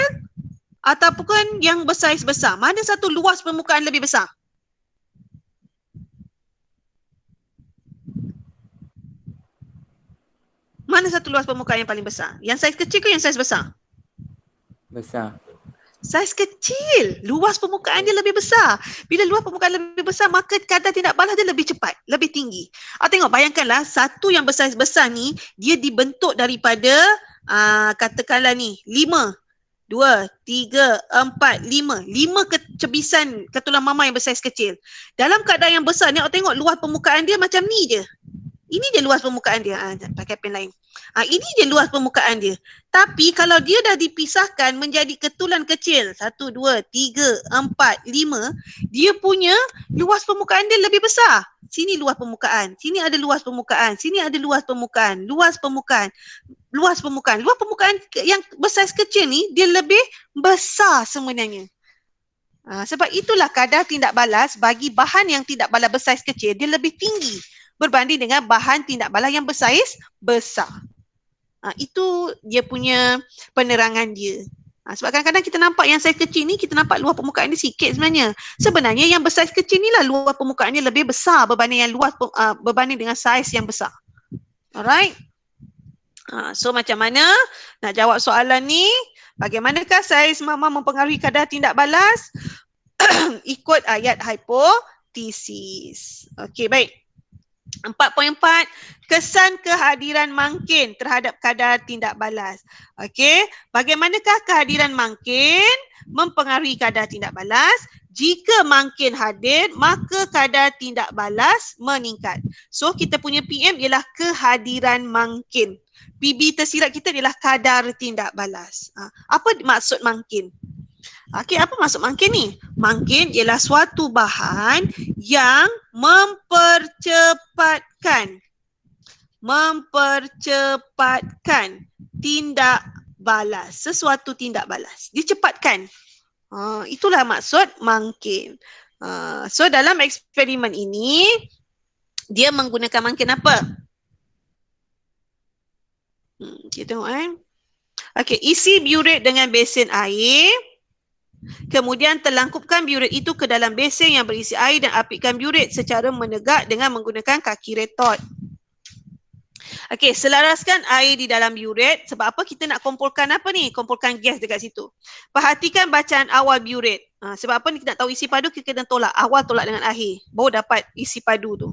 ataupun yang bersaiz besar? Mana satu luas permukaan lebih besar? Mana satu luas permukaan yang paling besar? Yang saiz kecil ke yang saiz besar? Besar. Saiz kecil, luas permukaan dia lebih besar. Bila luas permukaan lebih besar, maka kadar tindak balas dia lebih cepat, lebih tinggi. Tengok, bayangkanlah satu yang bersaiz besar ni, dia dibentuk daripada katakanlah ni 5, 2, 3, 4, 5. 5 cebisan ketulan marmar yang bersaiz kecil. Dalam keadaan yang besar ni, awak tengok luas permukaan dia macam ni je. Ini dia luas permukaan dia. Pakai pen lain. Ini dia luas permukaan dia. Tapi kalau dia dah dipisahkan menjadi ketulan kecil, 1, 2, 3, 4, 5, dia punya luas permukaan dia lebih besar. Sini luas permukaan, sini ada luas permukaan, sini ada luas permukaan, luas permukaan. Luas permukaan yang bersaiz kecil ni dia lebih besar sebenarnya. Sebab itulah kadar tindak balas bagi bahan yang tindak balas bersaiz kecil dia lebih tinggi berbanding dengan bahan tindak balas yang bersaiz besar. Itu dia punya penerangan dia. Sebab kadang-kadang kita nampak yang saiz kecil ni, kita nampak luar permukaan dia sikit sebenarnya. Sebenarnya yang bersaiz kecil ni lah luar permukaannya lebih besar berbanding yang luas berbanding dengan saiz yang besar. Alright. So macam mana nak jawab soalan ni? Bagaimanakah saiz mama mempengaruhi kadar tindak balas? Ikut ayat hipotesis. Okey, baik. 4.4, kesan kehadiran mangkin terhadap kadar tindak balas. Okey, bagaimanakah kehadiran mangkin mempengaruhi kadar tindak balas? Jika mangkin hadir, maka kadar tindak balas meningkat. So, kita punya PM ialah kehadiran mangkin. PB tersirat kita ialah kadar tindak balas. Apa maksud mangkin? Okey, apa maksud mangkin ni? Mangkin ialah suatu bahan yang mempercepatkan tindak balas, sesuatu tindak balas. Dicepatkan. Itulah maksud mangkin. So dalam eksperimen ini dia menggunakan mangkin apa? Kita tengok Okey, isi biuret dengan besen air. Kemudian telangkupkan biuret itu ke dalam besen yang berisi air dan apitkan biuret secara menegak dengan menggunakan kaki retort. Okey, selaraskan air di dalam biuret. Sebab apa kita nak kumpulkan apa ni? Kumpulkan gas dekat situ. Perhatikan bacaan awal biuret. Sebab apa ni kita nak tahu isi padu, kita kena tolak. Awal tolak dengan akhir. Baru dapat isi padu tu.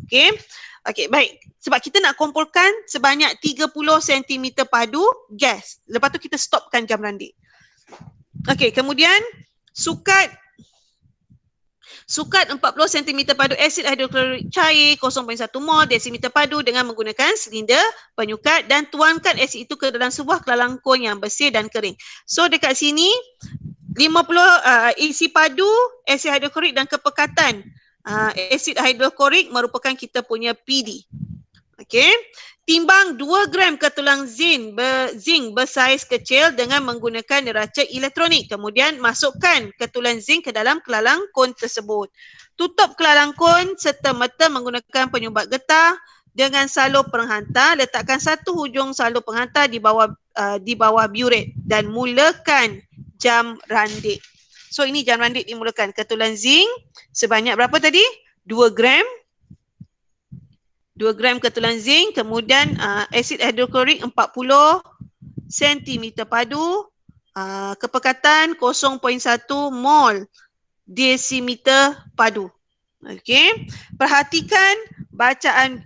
Okey. Okey, baik. Sebab kita nak kumpulkan sebanyak 30 cm padu gas. Lepas tu kita stopkan jam randik. Okey, kemudian sukat 40 cm padu asid hidroklorik cair 0.1 mol desimeter padu dengan menggunakan silinder penyukat dan tuangkan asid itu ke dalam sebuah kelangkung yang bersih dan kering. So dekat sini 50 isi padu asid hidroklorik dan kepekatan asid hidroklorik merupakan kita punya PD. Okey. Timbang 2 gram ketulang zinc bersaiz kecil dengan menggunakan neraca elektronik. Kemudian masukkan ketulang zinc ke dalam kelalangkun tersebut. Tutup kelalangkun serta-merta menggunakan penyumbat getah dengan salur penghantar. Letakkan satu hujung salur penghantar di bawah biuret dan mulakan jam randik. So ini jam randik dimulakan. Ketulang zinc sebanyak berapa tadi? 2 gram. 2 gram ketulang zinc, kemudian asid hidroklorik 40 cm padu, kepekatan 0.1 mol desimeter padu. Okey. Perhatikan bacaan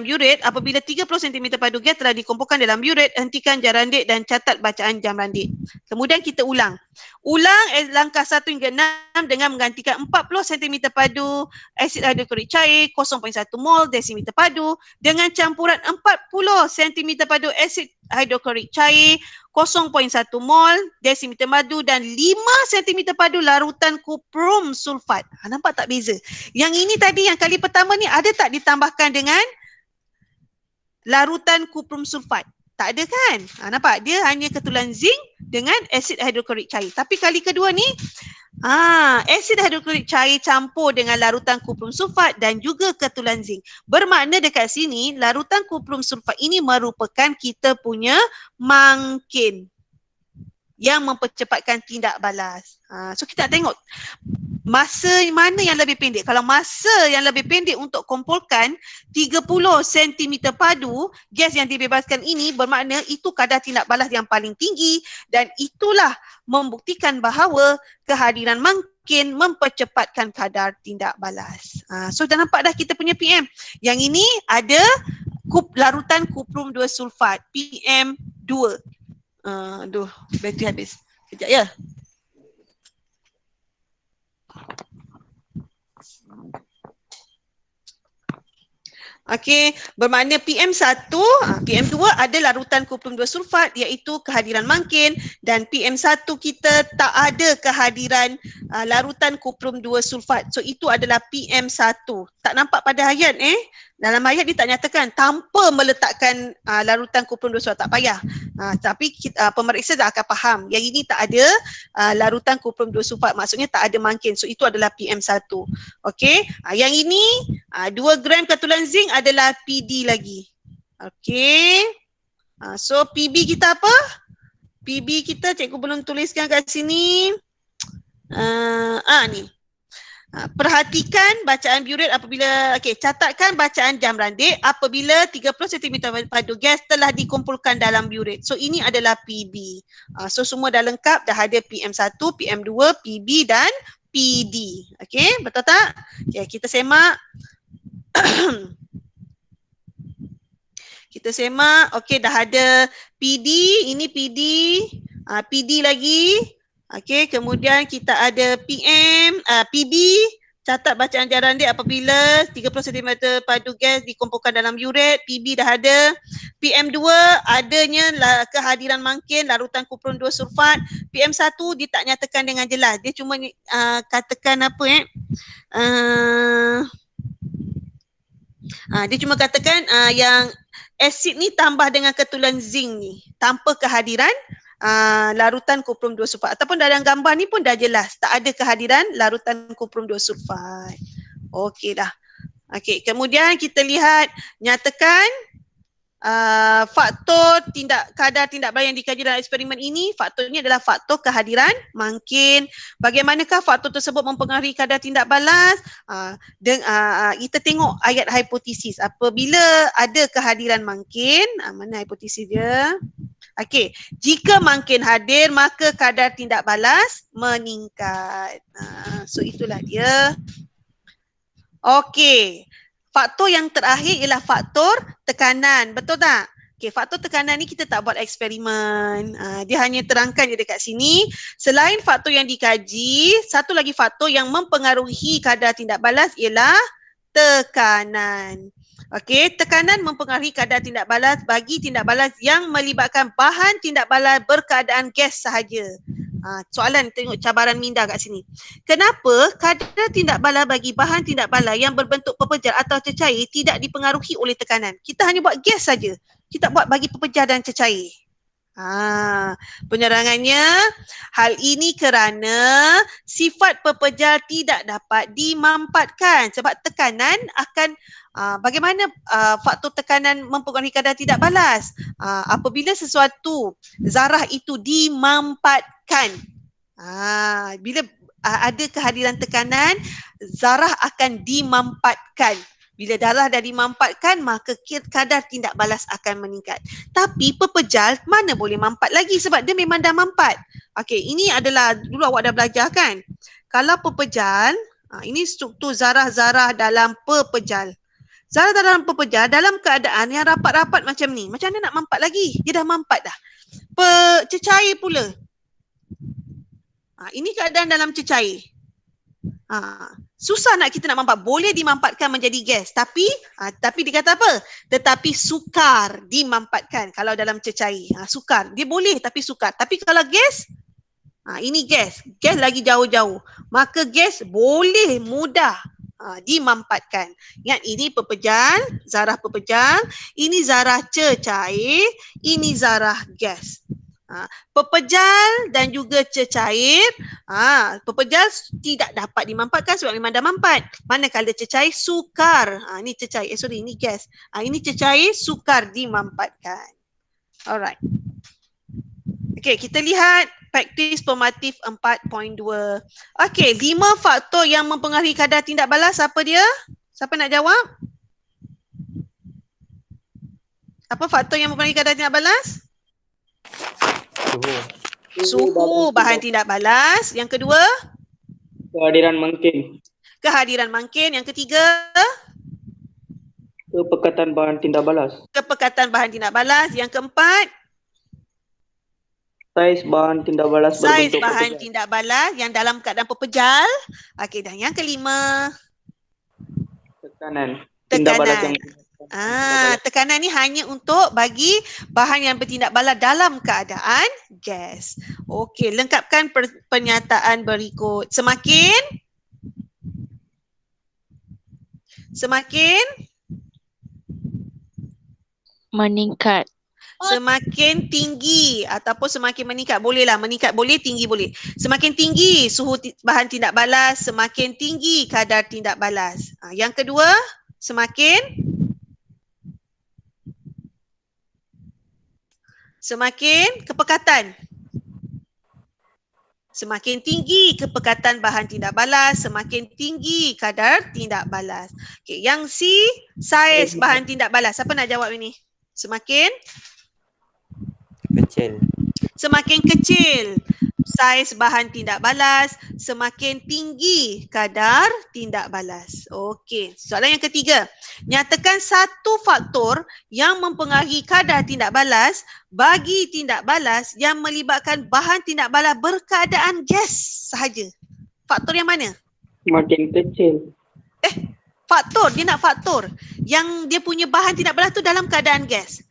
biuret. Apabila 30 cm padu gas telah dikumpulkan dalam biuret, hentikan jam randik dan catat bacaan jam randik. Kemudian kita ulang. Langkah 1 hingga 6 dengan menggantikan 40 cm padu asid hidroklorik cair 0.1 mol desimeter padu dengan campuran 40 cm padu asid hidroklorik cair 0.1 mol desimeter padu dan 5 cm padu larutan kuprum sulfat. Nampak tak beza? Yang ini tadi yang kali pertama ni ada tak ditambahkan dengan larutan kuprum sulfat? Tak ada kan? Nampak? Dia hanya ketulang zinc dengan asid hidroklorik cair. Tapi kali kedua ni, asid hidroklorik cair campur dengan larutan kuprum sulfat dan juga ketulang zinc. Bermakna dekat sini, larutan kuprum sulfat ini merupakan kita punya mangkin yang mempercepatkan tindak balas. So kita nak tengok masa mana yang lebih pendek. Kalau masa yang lebih pendek untuk kumpulkan 30 cm padu gas yang dibebaskan ini, bermakna itu kadar tindak balas yang paling tinggi dan itulah membuktikan bahawa kehadiran mangkin mempercepatkan kadar tindak balas. So dah nampak dah kita punya PM. Yang ini ada larutan kuprum 2 sulfat, PM2. Bateri habis. Sekejap ya. Okey, bermakna PM1, PM2 ada larutan kuprum 2 sulfat iaitu kehadiran mangkin dan PM1 kita tak ada kehadiran larutan kuprum 2 sulfat. So itu adalah PM1. Tak nampak pada ayat Dalam ayat dia tak nyatakan tanpa meletakkan larutan kuprum 2 sulfat, tak payah. Tapi pemeriksa dah akan faham yang ini tak ada larutan kuprum 2 sulfat, maksudnya tak ada mangkin. So itu adalah PM1. Okey. Yang ini 2 gram katulan zinc adalah PD lagi. Okey. So PB kita apa? PB kita cikgu belum tuliskan kat sini. Ni. Perhatikan bacaan biuret apabila, catatkan bacaan jam randik apabila 30 cm padu gas telah dikumpulkan dalam biuret. So ini adalah PB. So semua dah lengkap, dah ada PM1, PM2, PB dan PD. Okey, betul tak? Kita semak. Kita semak. Okey, dah ada PD, ini PD, PD lagi. Okey, kemudian kita ada PB, catat bacaan jam randik apabila 30 cm padu gas dikumpulkan dalam biuret. PB dah ada. PM2 adanya kehadiran mangkin larutan kuprum 2 sulfat. PM1 dia tak nyatakan dengan jelas. Dia cuma katakan apa dia cuma katakan yang asid ni tambah dengan ketulan zinc ni tanpa kehadiran larutan kuprum 2 sulfat, ataupun dalam gambar ni pun dah jelas tak ada kehadiran larutan kuprum 2 sulfat. Okey dah. Okey, kemudian kita lihat nyatakan faktor kadar tindak balas yang dikaji dalam eksperimen ini. Faktor ini adalah faktor kehadiran mangkin. Bagaimanakah faktor tersebut mempengaruhi kadar tindak balas? Kita tengok ayat hipotesis. Apabila ada kehadiran mangkin, mana hipotesis dia? Okey, jika mangkin hadir maka kadar tindak balas meningkat. So itulah dia. Okey. Faktor yang terakhir ialah faktor tekanan. Betul tak? Okey, faktor tekanan ni kita tak buat eksperimen. Dia hanya terangkan je dekat sini. Selain faktor yang dikaji, satu lagi faktor yang mempengaruhi kadar tindak balas ialah tekanan. Okey, tekanan mempengaruhi kadar tindak balas bagi tindak balas yang melibatkan bahan tindak balas berkeadaan gas sahaja. Soalan tengok cabaran minda kat sini. Kenapa kadar tindak balas bagi bahan tindak balas yang berbentuk pepejal atau cecair tidak dipengaruhi oleh tekanan? Kita hanya buat gas saja. Kita buat bagi pepejal dan cecair. Penerangannya, hal ini kerana sifat pepejal tidak dapat dimampatkan sebab tekanan akan bagaimana faktor tekanan mempengaruhi kadar tidak balas? Apabila sesuatu zarah itu dimampatkan. Bila ada kehadiran tekanan, zarah akan dimampatkan. Bila darah dah dimampatkan, maka kadar tindak balas akan meningkat. Tapi pepejal mana boleh mampat lagi sebab dia memang dah mampat. Okey, ini adalah dulu awak dah belajar kan? Kalau pepejal, ini struktur zarah-zarah dalam pepejal. Zarah dalam pepejal dalam keadaan yang rapat-rapat macam ni. Macam mana nak mampat lagi? Dia dah mampat dah. Cecair pula. Ini keadaan dalam cecair. Susah nak kita nak mampat. Boleh dimampatkan menjadi gas. Tapi dia kata apa? Tetapi sukar dimampatkan kalau dalam cecair. Sukar. Dia boleh tapi sukar. Tapi kalau gas, ini gas. Gas lagi jauh-jauh. Maka gas boleh mudah dimampatkan. Ingat, ini pepejal, zarah pepejal. Ini zarah cecair. Ini zarah gas. Pepejal dan juga cecair, pepejal tidak dapat dimampatkan sebab memang dah mampat. Manakala cecair sukar, ini cecair, ini gas. Ini cecair sukar dimampatkan. Alright. Okey, kita lihat praktis formatif 4.2. Okey, 5 faktor yang mempengaruhi kadar tindak balas, apa dia? Siapa nak jawab? Apa faktor yang mempengaruhi kadar tindak balas? Suhu bahan tindak balas. Yang kedua, Kehadiran mangkin. kehadiran mangkin. Yang ketiga, Kepekatan bahan tindak balas. kepekatan bahan tindak balas. Yang keempat, Saiz bahan tindak balas saiz berbentuk bahan pepejal. tindak balas yang dalam keadaan pepejal. Okey, dan yang kelima, Tekanan. Tindak balas yang tekanan ni hanya untuk bagi bahan yang bertindak balas dalam keadaan gas. Okey, lengkapkan pernyataan berikut. Semakin Meningkat. Semakin tinggi ataupun semakin meningkat. Bolehlah meningkat boleh, tinggi boleh. Semakin tinggi suhu bahan tindak balas, semakin tinggi kadar tindak balas. Yang kedua, semakin kepekatan. Semakin tinggi kepekatan bahan tindak balas, semakin tinggi kadar tindak balas. Okey, yang C, saiz bahan tindak balas. Siapa nak jawab ini? Semakin kecil saiz bahan tindak balas, semakin tinggi kadar tindak balas. Okey, soalan yang ketiga. Nyatakan satu faktor yang mempengaruhi kadar tindak balas bagi tindak balas yang melibatkan bahan tindak balas berkeadaan gas sahaja. Faktor yang mana? Semakin kecil. Faktor, dia nak faktor yang dia punya bahan tindak balas tu dalam keadaan gas.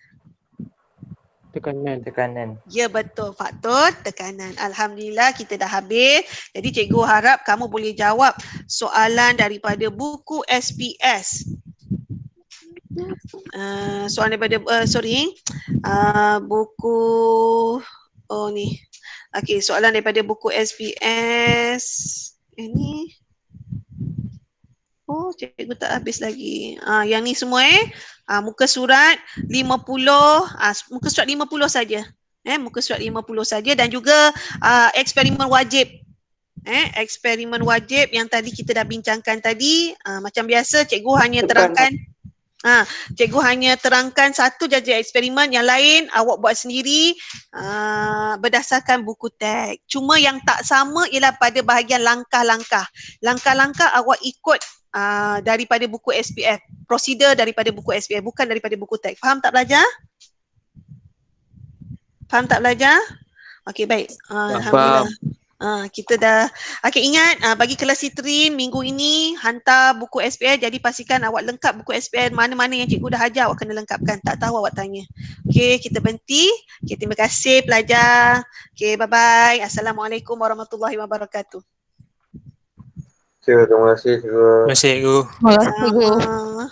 Tekanan. Ya betul, faktor tekanan. Alhamdulillah kita dah habis. Jadi cikgu harap kamu boleh jawab soalan daripada buku SPS. Soalan daripada buku ni. Okey, soalan daripada buku SPS. Ini cikgu tak habis lagi. Yang ni semua muka surat 50, muka surat 50 saja. Muka surat 50 saja dan juga eksperimen wajib. Eksperimen wajib yang tadi kita dah bincangkan tadi. Macam biasa cikgu hanya terangkan cikgu hanya terangkan satu saja eksperimen, yang lain awak buat sendiri berdasarkan buku teks. Cuma yang tak sama ialah pada bahagian langkah-langkah. Langkah-langkah awak ikut daripada buku SPF, prosedur daripada buku SPF, bukan daripada buku teks. Faham tak belajar? Faham tak belajar? Okey, baik. Alhamdulillah. Kita dah ingat bagi kelas Citrin minggu ini hantar buku SPF, jadi pastikan awak lengkap buku SPF, mana-mana yang cikgu dah ajar awak kena lengkapkan. Tak tahu awak tanya. Okey, kita berhenti. Okey, terima kasih pelajar. Okey, bye-bye. Assalamualaikum warahmatullahi wabarakatuh. Terima kasih cikgu. Terima kasih, Cikgu. Sama.